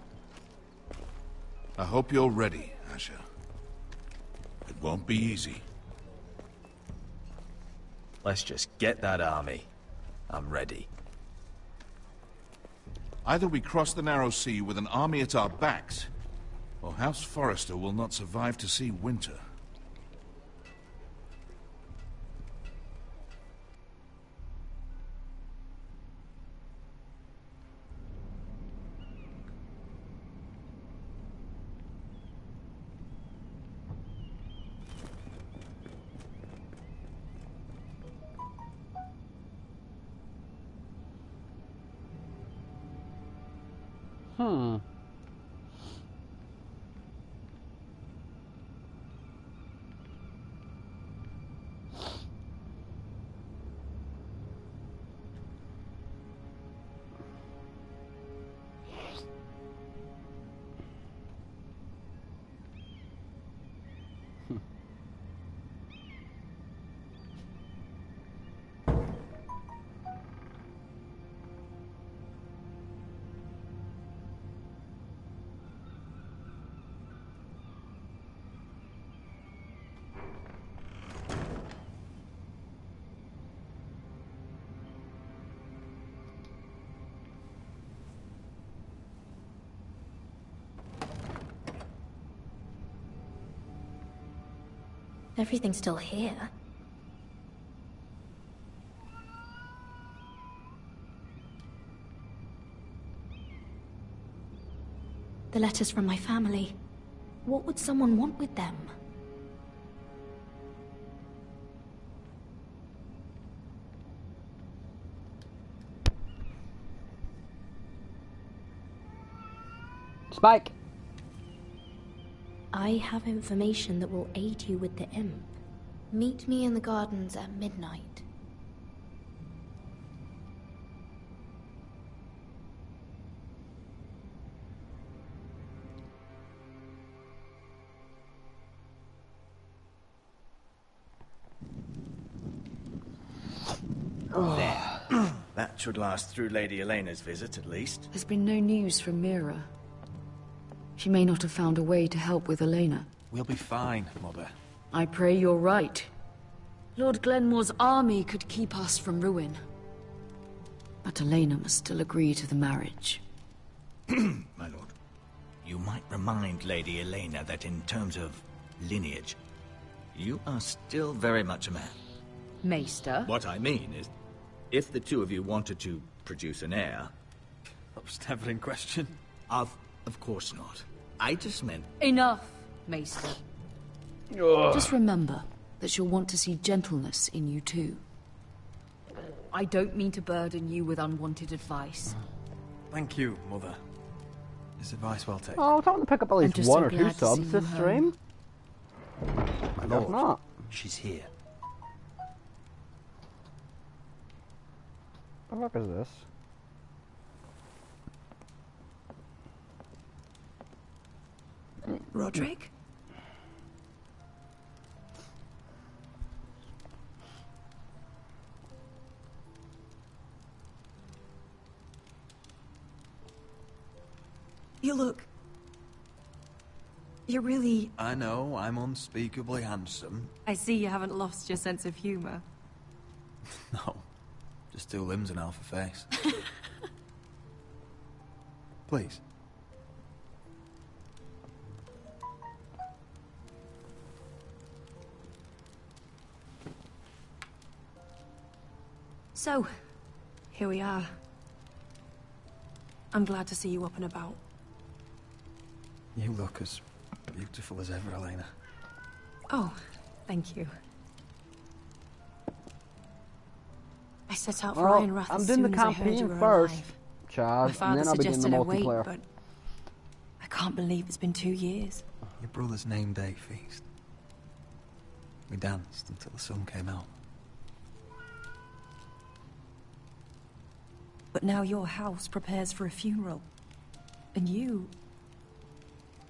I hope you're ready, Asher. It won't be easy. Let's just get that army. I'm ready. Either we cross the Narrow Sea with an army at our backs, or House Forrester will not survive to see winter. Everything's still here. The letters from my family. What would someone want with them? Spike! I have information that will aid you with the imp. Meet me in the gardens at midnight. There. That should last through Lady Elena's visit, at least. There's been no news from Mira. She may not have found a way to help with Elena. We'll be fine, Mother. I pray you're right. Lord Glenmore's army could keep us from ruin. But Elena must still agree to the marriage. My lord. You might remind Lady Elena that in terms of lineage, you are still very much a man. Maester? What I mean is, if the two of you wanted to produce an heir... That was never in question. Of course not. I just meant... Enough, Maester. Just remember that you'll want to see gentleness in you too. I don't mean to burden you with unwanted advice. Thank you, Mother. This advice well taken. Oh, don't pick up at least one or two subs this home. stream. My If lord, not. she's here. What the fuck is this? Roderick? You look... You're really... I know, I'm unspeakably handsome. I see you haven't lost your sense of humor. 2 limbs and half a face. Please. So, here we are. I'm glad to see you up and about. You look as beautiful as ever, Elena. Oh, thank you. I set out for Ironrath I'm as doing soon the as I heard you campaign were first, alive. My Chaz, and father then I'll be doing the suggested I wait, multiplayer. but I can't believe it's been 2 years. Your brother's name day feast. We danced until the sun came out. But now your house prepares for a funeral. And you...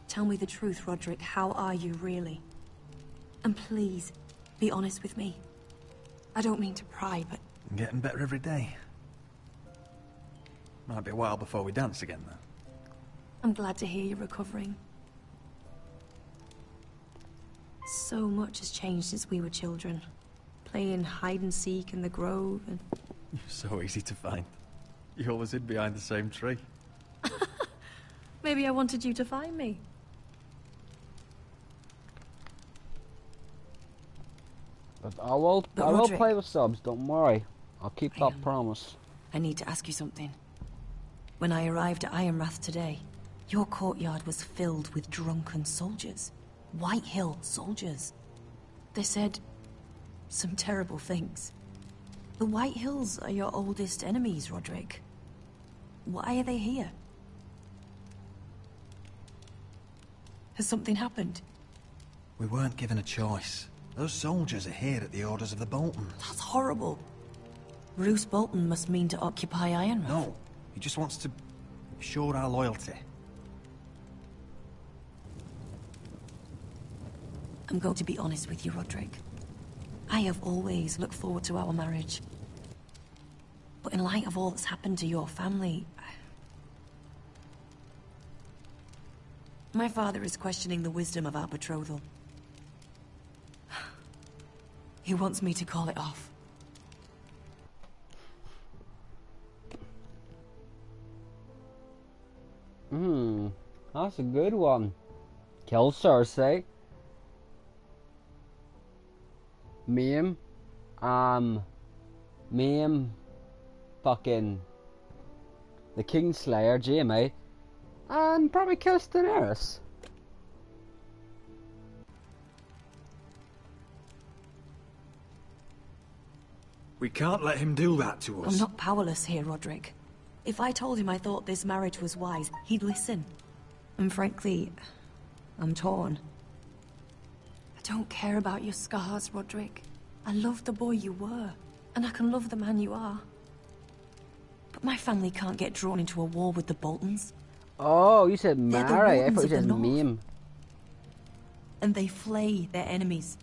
Tell me the truth, Roderick. How are you, really? And please, be honest with me. I don't mean to pry, but... I'm getting better every day. Might be a while before we dance again, though. I'm glad to hear you're recovering. So much has changed since we were children. Playing hide-and-seek in the grove and... You're so easy to find. You always hid behind the same tree. Maybe I wanted you to find me. But I will Roderick, play with subs, don't worry. I'll keep that promise. I need to ask you something. When I arrived at Ironrath today, your courtyard was filled with drunken soldiers. White Hill soldiers. They said some terrible things. The White Hills are your oldest enemies, Roderick. Why are they here? Has something happened? We weren't given a choice. Those soldiers are here at the orders of the Boltons. That's horrible. Roose Bolton must mean to occupy Ironrath. No, he just wants to assure our loyalty. I'm going to be honest with you, Roderick. I have always looked forward to our marriage. But in light of all that's happened to your family... My father is questioning the wisdom of our betrothal. He wants me to call it off. That's a good one. Kill Cersei. Maim fucking the Kingslayer, Jaime, and probably kill Daenerys. We can't let him do that to us. I'm not powerless here, Roderick. If I told him I thought this marriage was wise, he'd listen. And frankly, I'm torn. I don't care about your scars, Roderick. I love the boy you were, and I can love the man you are. But my family can't get drawn into a war with the Boltons. Oh, you said marry. I thought you Wardens of said the North. meme. And they flay their enemies.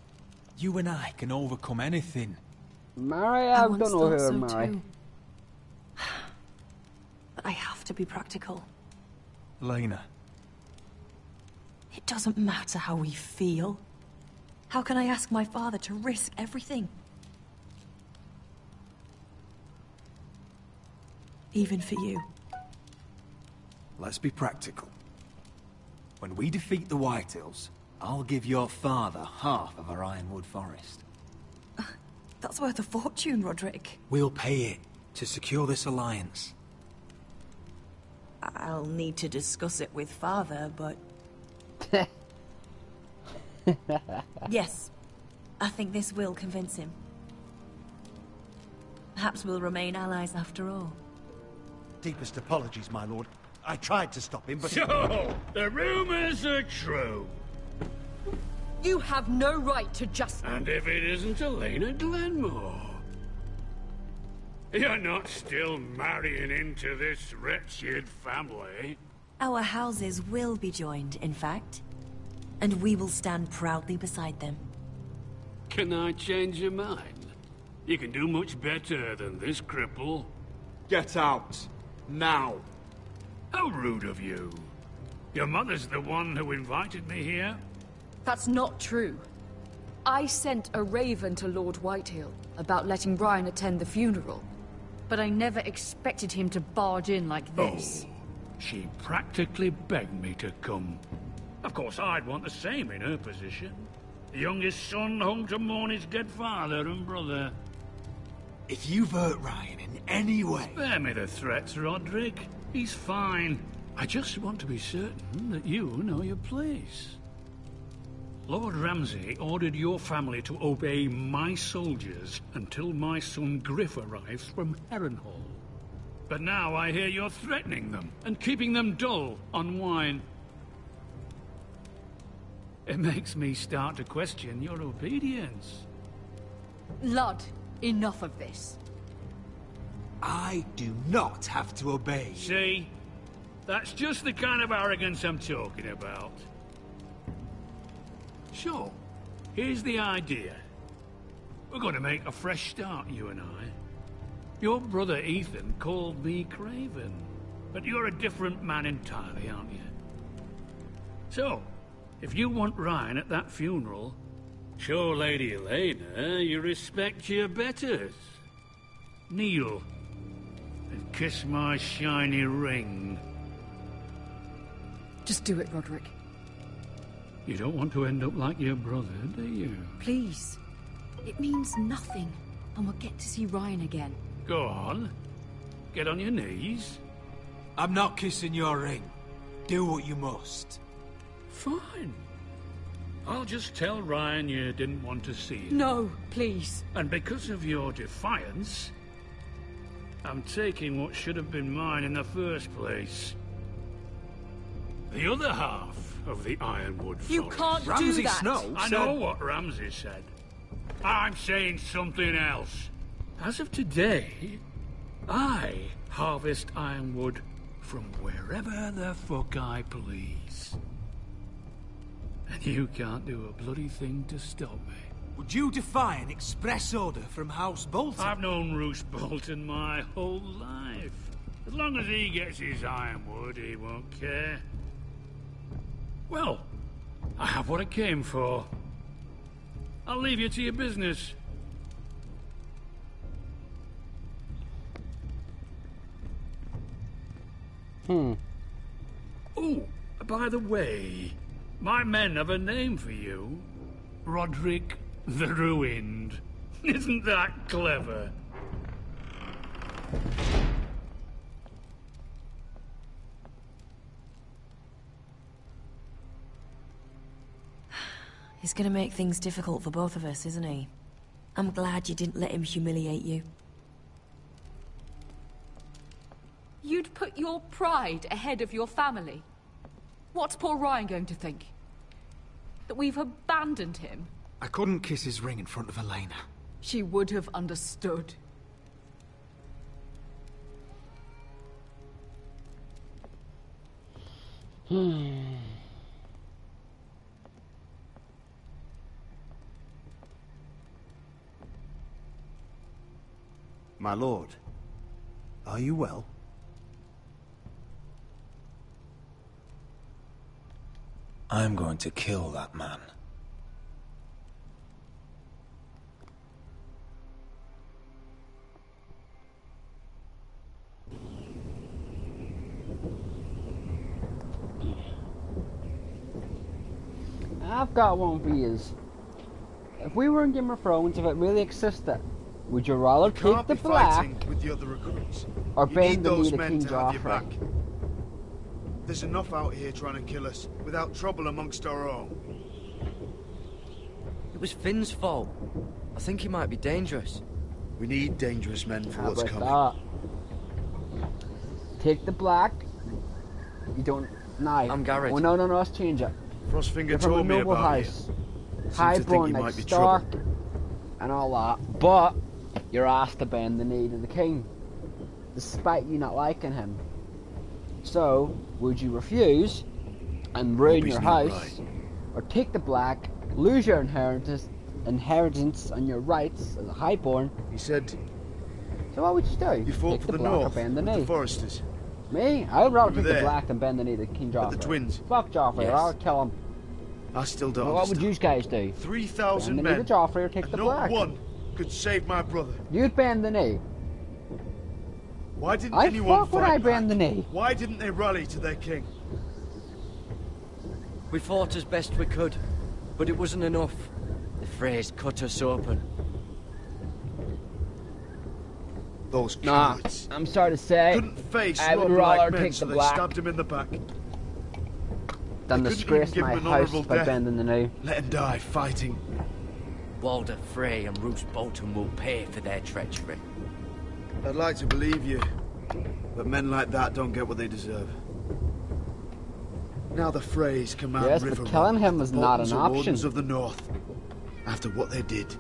You and I can overcome anything. Marry? I don't once know thought who so to marry. too. But I have to be practical. Elena. It doesn't matter how we feel. How can I ask my father to risk everything? Even for you. Let's be practical. When we defeat the Whitehills, I'll give your father half of our Ironwood Forest. That's worth a fortune, Roderick. We'll pay it to secure this alliance. I'll need to discuss it with father, but... Yes, I think this will convince him. Perhaps we'll remain allies after all. Deepest apologies, my lord. I tried to stop him, but... So, the rumors are true. You have no right to just... And if it isn't Elena Glenmore? You're not still marrying into this wretched family? Our houses will be joined, in fact. And we will stand proudly beside them. Can I change your mind? You can do much better than this cripple. Get out. Now. How rude of you. Your mother's the one who invited me here? That's not true. I sent a raven to Lord Whitehill about letting Brian attend the funeral. but I never expected him to barge in like this. Oh, she practically begged me to come. Of course, I'd want the same in her position. The youngest son home to mourn his dead father and brother. If you've hurt Ryan in any way... Spare me the threats, Roderick. He's fine. I just want to be certain that you know your place. Lord Ramsay ordered your family to obey my soldiers until my son Griff arrives from Harrenhal. But now I hear you're threatening them and keeping them dull on wine. It makes me start to question your obedience. Lud, enough of this. I do not have to obey. See? That's just the kind of arrogance I'm talking about. So, here's the idea. We're going to make a fresh start, you and I. Your brother Ethan called me Craven, but you're a different man entirely, aren't you? So, if you want Ryan at that funeral, show Lady Elena you respect your betters. Kneel and kiss my shiny ring. Just do it, Roderick. You don't want to end up like your brother, do you? Please. It means nothing, and we'll get to see Ryan again. Go on. Get on your knees. I'm not kissing your ring. Do what you must. Fine. I'll just tell Ryan you didn't want to see him. No, please. And because of your defiance, I'm taking what should have been mine in the first place. The other half of the Ironwood Forest. You can't do Ramsay that. Snow I said... know what Ramsay said. I'm saying something else. As of today, I harvest ironwood from wherever the fuck I please. And you can't do a bloody thing to stop me. Would you defy an express order from House Bolton? I've known Roose Bolton my whole life. As long as he gets his ironwood, he won't care. Well, I have what I came for. I'll leave you to your business. Oh, by the way, my men have a name for you. Roderick the Ruined. Isn't that clever? He's gonna make things difficult for both of us, isn't he? I'm glad you didn't let him humiliate you. You'd put your pride ahead of your family. What's poor Ryan going to think? That we've abandoned him? I couldn't kiss his ring in front of Elena. She would have understood. My lord, are you well? I'm going to kill that man. I've got one for yous. If we were in Game of Thrones, if it really existed, would you rather take the black with the other recruits. or You bend need the knee those to men King to have your Joffrey? back. There's enough out here trying to kill us without trouble amongst our own. It was Finn's fault. I think he might be dangerous. We need dangerous men for How what's about coming. that? Take the black. You don't. Nah. I'm Garrett. Oh no, let's change it. Frostfinger You're from a told me noble about house, you. highborn might like be Stark, trouble. and all that. But you're asked to bend the knee to the king, despite you not liking him. So, would you refuse and ruin Hope he's your not house, or take the black, lose your inheritance and your rights as a highborn? He said. So what would you do? You fought take for the black or north, bend the with knee? the Foresters. Me? I'd rather We were take the there. black than bend the knee to King Joffrey. the twins. Fuck Joffrey, Yes. or I'll kill him. I still don't Well, what would you guys do? 3,000 Bend the knee men. to Joffrey or take and the not black? one could save my brother. You'd bend the knee. Why didn't I anyone fuck when fight I bend back? the knee. Why didn't they rally to their king? We fought as best we could, but it wasn't enough. The Freys cut us open. Those Nah, cowards. I'm sorry to say, Couldn't face I would Lord rather like men, take so the they black stabbed him in the back. than They couldn't disgrace even give my him an house honourable by death. bending the knee. Let him die fighting. Walder Frey and Roose Bolton will pay for their treachery. I'd like to believe you, but men like that don't get what they deserve. Now the Freys command Yes, River but killing him was not an Boltons are option. Wardens of the North. After what they did,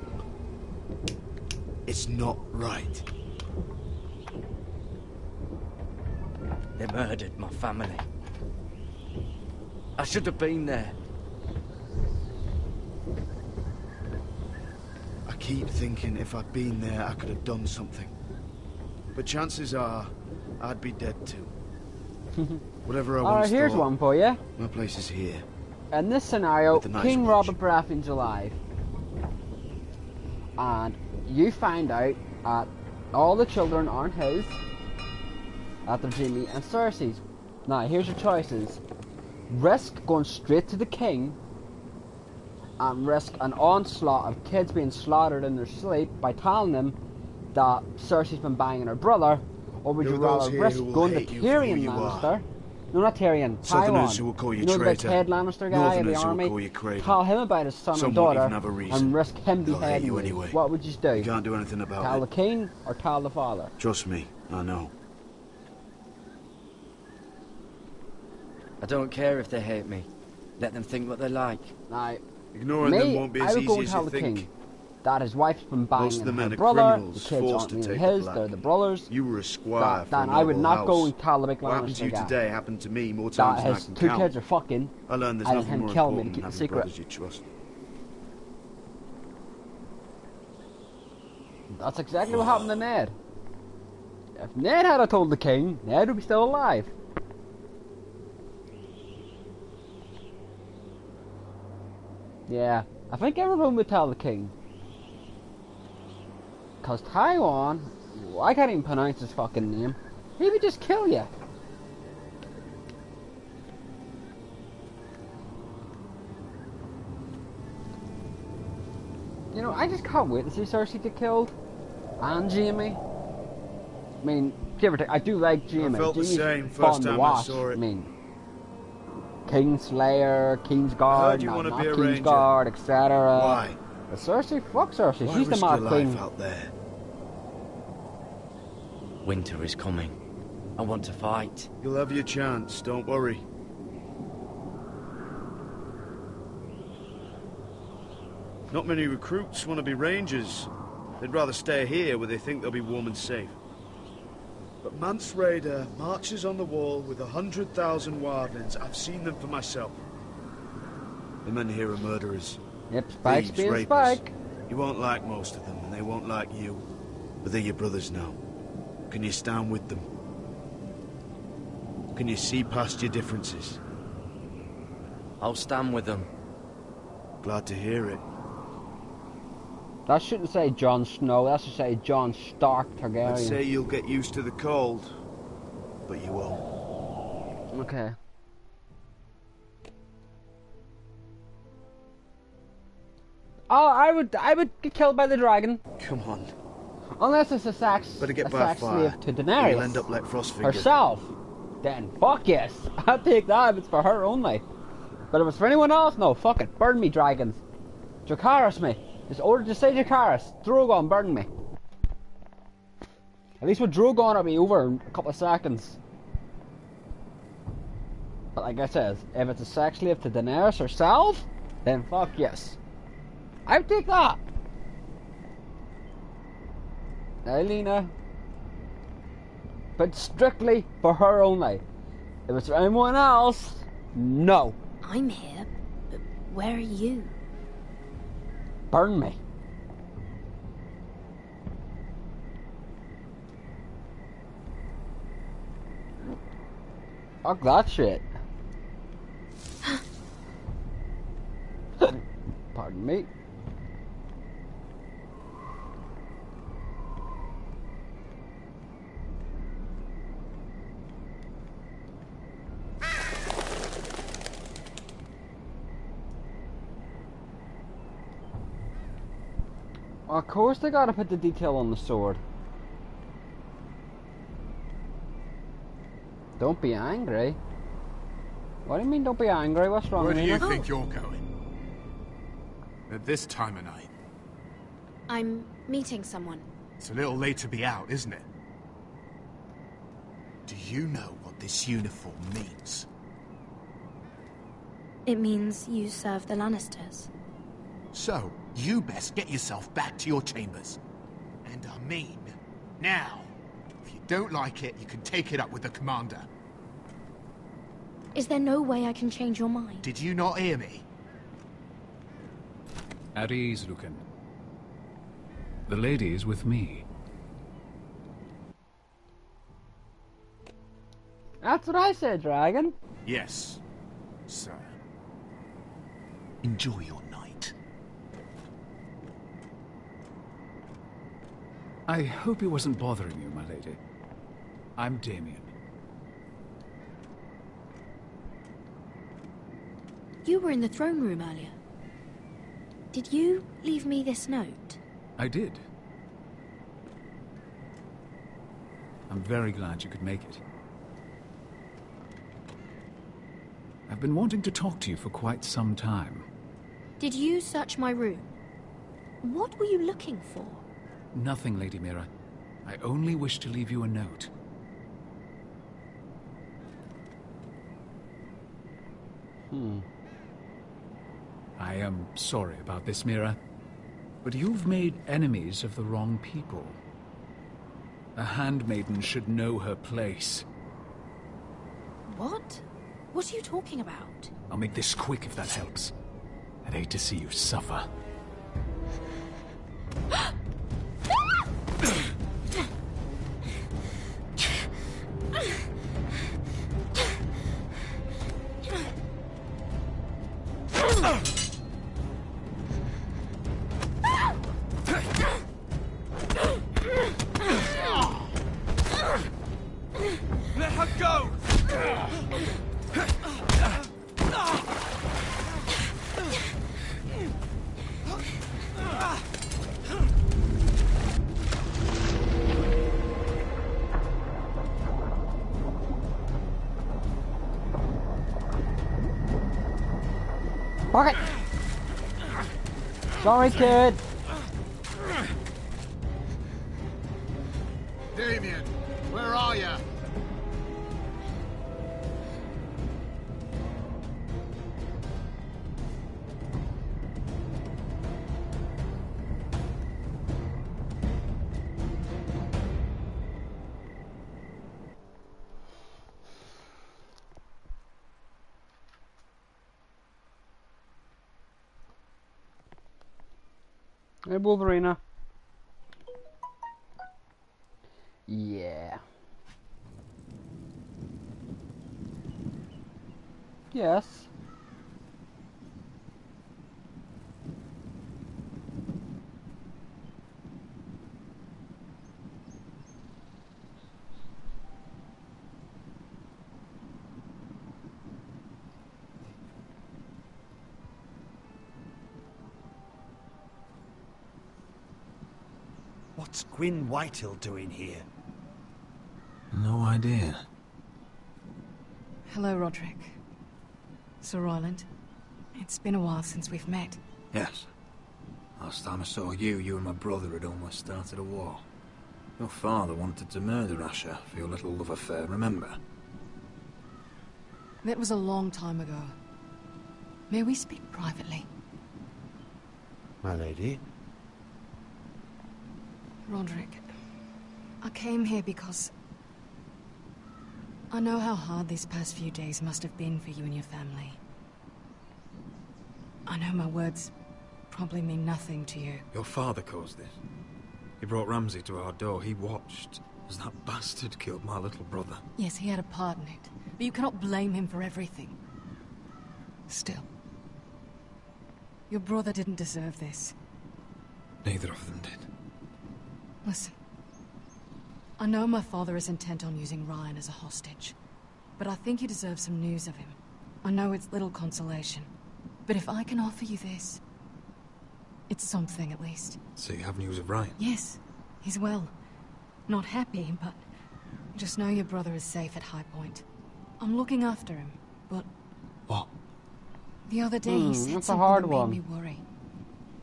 it's not right. They murdered my family. I should have been there. I keep thinking if I'd been there, I could have done something. But chances are, I'd be dead too. Whatever I Alright, once here's thought, one for you. my place is here. In this scenario, With the Night's King Watch. Robert Baratheon's alive. And you find out that all the children aren't his. That they're Jaime and Cersei's. Now, here's your choices. Risk going straight to the king and risk an onslaught of kids being slaughtered in their sleep by telling them that Cersei's been banging her brother, or would There you are those rather here risk who will going to hate you for who Tyrion you are. Lannister? No, not Tyrion. Southerners Tywin. who will call you know the big traitor. Ted Lannister guy in the Northerners who will army? call you craven. Tell him about his son Some and won't daughter even have a reason. and risk him They'll hate beheading you you. anyway. What would you do? You can't do anything about Tell it. the king or tell the father? Trust me, I know. I don't care if they hate me. Let them think what they like. Now, Ignoring me, them won't be I as would go easy and as tell you the think. king that his wife's been banging Most of the men her are brother, the criminals kids forced aren't to really take the his, black. they're the brothers. You were a squire for Then a I would noble not go house. and tell the big What happened to you Lannister guy today happened to me more that times than I his can two count. kids are fucking, I learned there's and nothing him more killing me important to than keep the having secret. brothers you trust. That's exactly what happened to Ned. If Ned had told the king, Ned would be still alive. Yeah, I think everyone would tell the king. Cause Tywin, I can't even pronounce his fucking name. He would just kill you. You know, I just can't wait to see Cersei get killed. And Jaime. I mean, give or take, I do like Jaime. I felt the Jaime's same fun first to time I watch. saw it. I mean, Kingslayer, Kingsguard, I heard you not want to be a ranger. Kingsguard, etc. Why? But Cersei, fuck Cersei. Why She's the risk mad your queen. life out there? Winter is coming. I want to fight. You'll have your chance, don't worry. Not many recruits want to be rangers. They'd rather stay here where they think they'll be warm and safe. But Mance Rayder marches on the wall with 100,000 wildlings. I've seen them for myself. The men here are murderers. Yep, Spike's Thieves, being rapists. Spike. You won't like most of them, and they won't like you. But they're your brothers now. Can you stand with them? Can you see past your differences? I'll stand with them. Glad to hear it. That shouldn't say Jon Snow, that should say Jon Stark Targaryen. I'd say you'll get used to the cold, but you won't. Okay. Oh, I would get killed by the dragon. Come on. Unless it's a sex Better get a by sex fire, slave to or Daenerys. you'll end up like Frostfinger. herself. Then fuck yes. I'll take that if it's for her only. But if it's for anyone else, no, fuck it. Burn me, dragons. Dracarys me. Just say Dracarys. Drogon, burn me. At least with Drogon it'll be over in a couple of seconds. But like I said, if it's a sex slave to Daenerys herself, then fuck yes. I would take that. Now, Lena. But strictly for her only. If it's for anyone else, no. I'm here, but where are you? Burn me. Fuck that shit. Pardon me. Of course they gotta put the detail on the sword. Don't be angry. What do you mean don't be angry? What's wrong Where with do you you? think you're going? At this time of night? I'm meeting someone. It's a little late to be out, isn't it? Do you know what this uniform means? It means you serve the Lannisters. So, you best get yourself back to your chambers. And I mean, now. If you don't like it, you can take it up with the commander. Is there no way I can change your mind? Did you not hear me? At ease, Lucan. The lady is with me. That's what I said, Dragon. Yes, sir. Enjoy your night. I hope he wasn't bothering you, my lady. I'm Damien. You were in the throne room earlier. Did you leave me this note? I did. I'm very glad you could make it. I've been wanting to talk to you for quite some time. Did you search my room? What were you looking for? Nothing, Lady Mira. I only wish to leave you a note. I am sorry about this, Mira, but you've made enemies of the wrong people. A handmaiden should know her place. What? What are you talking about? I'll make this quick if that helps. I'd hate to see you suffer. Let her go! Fuck it! Sorry, kid. Damien, where are you? Hey, Wolverina. Yeah. Yes. What's Gwyn Whitehill doing here? No idea. Hello, Roderick. Sir Roland. It's been a while since we've met. Yes. Last time I saw you, you and my brother had almost started a war. Your father wanted to murder Asher for your little love affair, remember? That was a long time ago. May we speak privately? My lady? Roderick, I came here because I know how hard these past few days must have been for you and your family. I know my words probably mean nothing to you. Your father caused this. He brought Ramsay to our door. He watched as that bastard killed my little brother. Yes, he had a part in it, but you cannot blame him for everything. Still, your brother didn't deserve this. Neither of them did. Listen. I know my father is intent on using Ryan as a hostage, but I think you deserve some news of him. I know it's little consolation, but if I can offer you this, It's something, at least. So you have news of Ryan? Yes, he's well. Not happy, but just know your brother is safe at High Point. I'm looking after him, but... What? The other day he said that's a something hard that one. made me worry.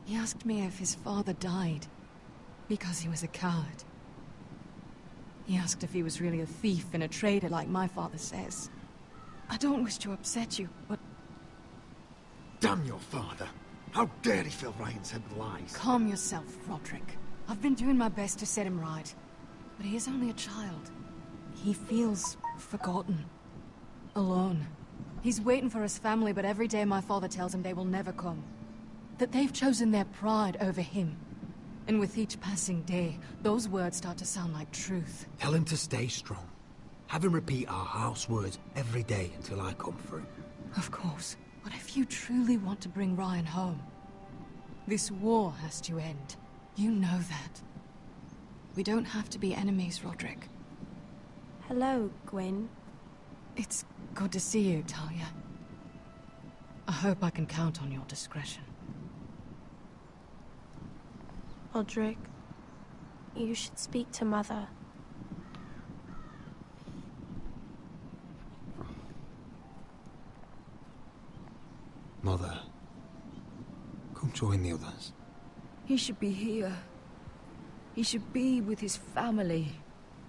He asked me if his father died because he was a coward. He asked if he was really a thief and a traitor like my father says. I don't wish to upset you, but... Damn your father! How dare he fill Ryan's head with lies? Calm yourself, Roderick. I've been doing my best to set him right. But he is only a child. He feels forgotten. Alone. He's waiting for his family, but every day my father tells him they will never come. That they've chosen their pride over him. And with each passing day, those words start to sound like truth. Tell him to stay strong. Have him repeat our house words every day until I come for him. Of course. But if you truly want to bring Ryan home, this war has to end. You know that. We don't have to be enemies, Roderick. Hello, Gwyn. It's good to see you, Talia. I hope I can count on your discretion. Roderick, you should speak to Mother. Mother, come join the others. He should be here. He should be with his family.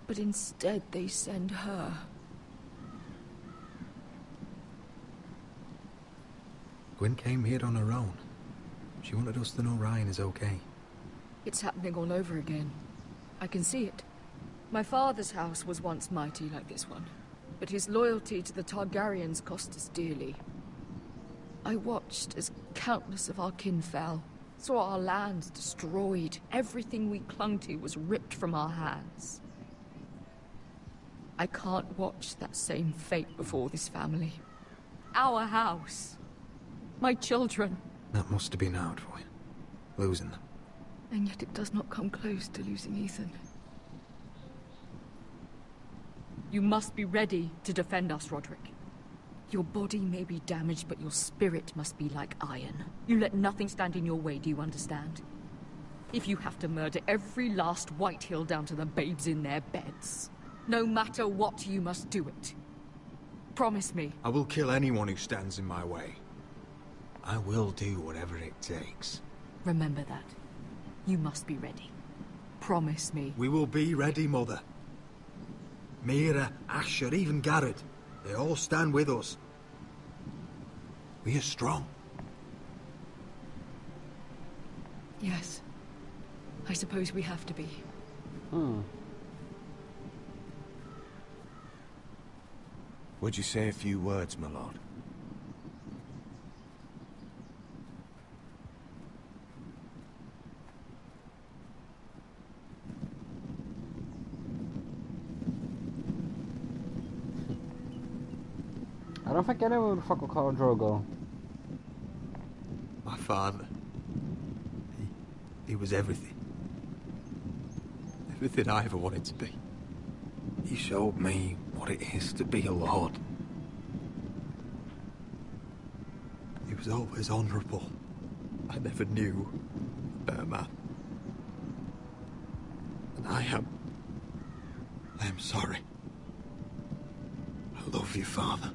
But instead they send her. Gwyn came here on her own. She wanted us to know Ryan is okay. It's happening all over again. I can see it. My father's house was once mighty like this one, but his loyalty to the Targaryens cost us dearly. I watched as countless of our kin fell, saw our lands destroyed, everything we clung to was ripped from our hands. I can't watch that same fate before this family. Our house. My children. That must have been hard for you, losing them. And yet it does not come close to losing Ethan. You must be ready to defend us, Roderick. Your body may be damaged, but your spirit must be like iron. You let nothing stand in your way, do you understand? If you have to murder every last Whitehill down to the babes in their beds, no matter what, you must do it. Promise me. I will kill anyone who stands in my way. I will do whatever it takes. Remember that. You must be ready. Promise me. We will be ready, Mother. Mira, Asher, even Garrett. They all stand with us. We are strong. Yes. I suppose we have to be. Would you say a few words, my lord? I don't think anyone would fucking call Drogo. My father. He was everything. Everything I ever wanted to be. He showed me what it is to be a lord. He was always honourable. I never knew a better man. And I am sorry. I love you, Father.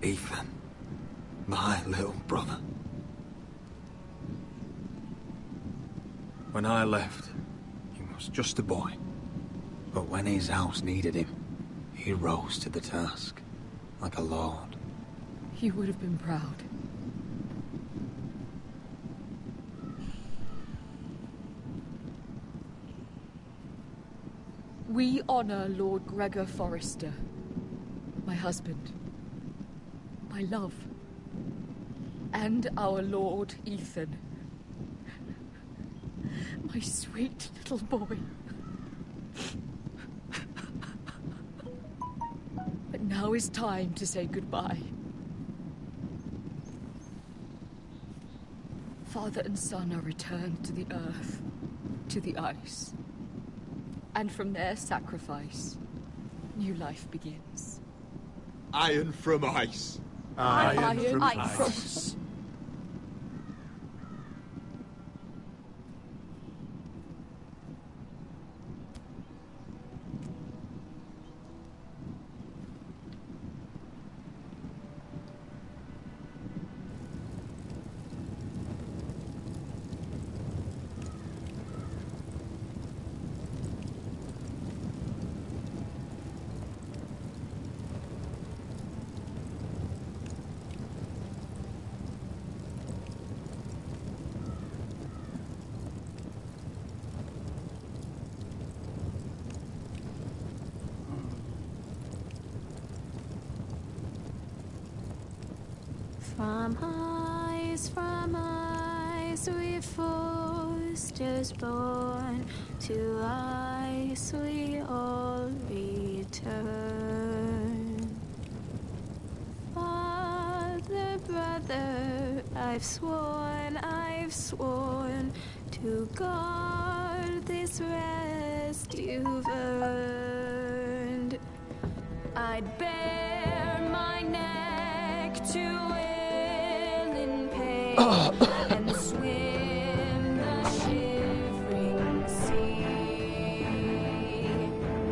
Ethan, my little brother. When I left, he was just a boy. But when his house needed him, he rose to the task, like a lord. He would have been proud. We honor Lord Gregor Forrester, my husband, my love, and our Lord Ethan, my sweet little boy. But now is time to say goodbye. Father and son are returned to the earth, to the ice. And from their sacrifice, new life begins. Iron from ice. Iron from ice. ice. From ice, we Foresters born, to ice we all return. Father, brother, I've sworn to guard this rest you've earned. I'd bare my neck to will in pain and swim the shivering sea.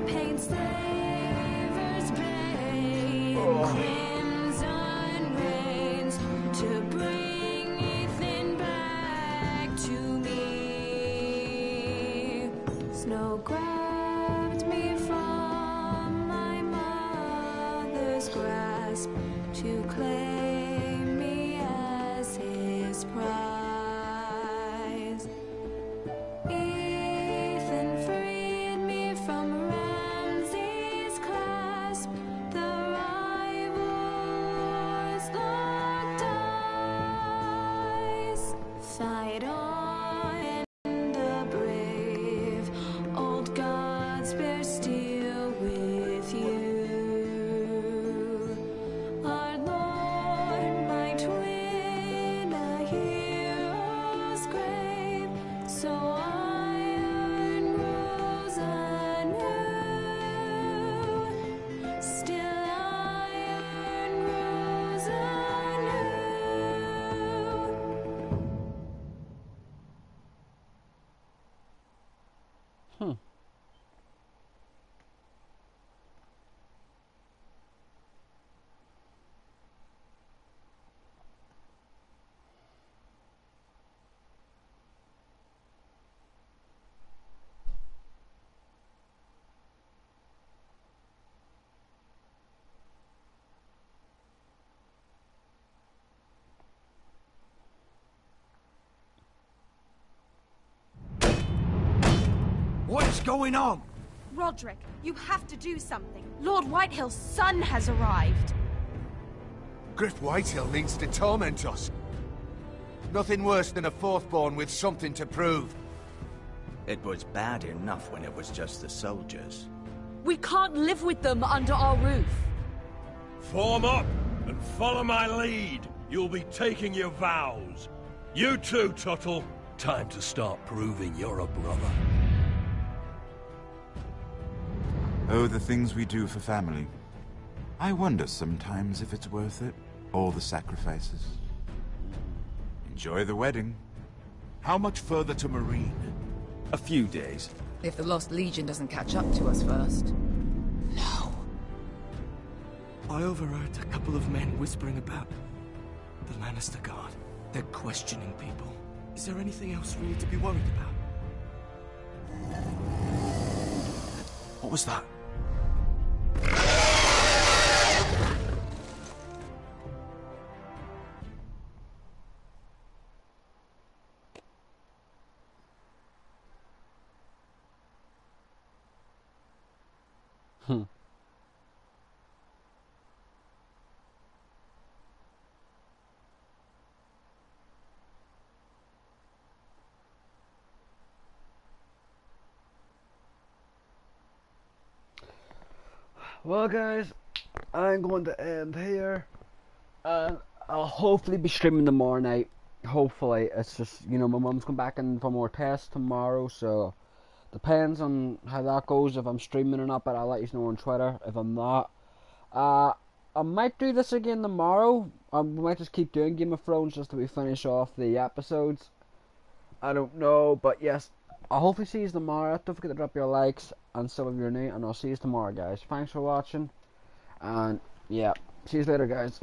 Paint slavers bay crimson rains to bring Ethan back to me. Snow grabbed me from my mother's grasp to claim me as his prize. Ethan freed me from Ramsay's clasp. The rivals locked eyes. Fight on, the brave old gods bear steel with you. Our Lord might win a hero's grave, so iron grows anew. Still iron grows anew. What is going on? Roderick, you have to do something. Lord Whitehill's son has arrived. Griff Whitehill means to torment us. Nothing worse than a fourthborn with something to prove. It was bad enough when it was just the soldiers. We can't live with them under our roof. Form up and follow my lead. You'll be taking your vows. You too, Tuttle. Time to start proving you're a brother. Oh, the things we do for family. I wonder sometimes if it's worth it. All the sacrifices. Enjoy the wedding. How much further to Marine? A few days. If the Lost Legion doesn't catch up to us first. I overheard a couple of men whispering about the Lannister Guard. They're questioning people. Is there anything else we need to be worried about? What was that? Well guys, I'm going to end here, and I'll hopefully be streaming tomorrow night. Hopefully, it's just, you know, my mum's come back in for more tests tomorrow, so depends on how that goes, if I'm streaming or not, but I'll let you know on Twitter if I'm not. I might do this again tomorrow. We might just keep doing Game of Thrones just till we finish off the episodes. I don't know, but yes, I'll hopefully see you tomorrow. Don't forget to drop your likes and some of your name, and I'll see you tomorrow, guys. Thanks for watching, and yeah, see you later, guys.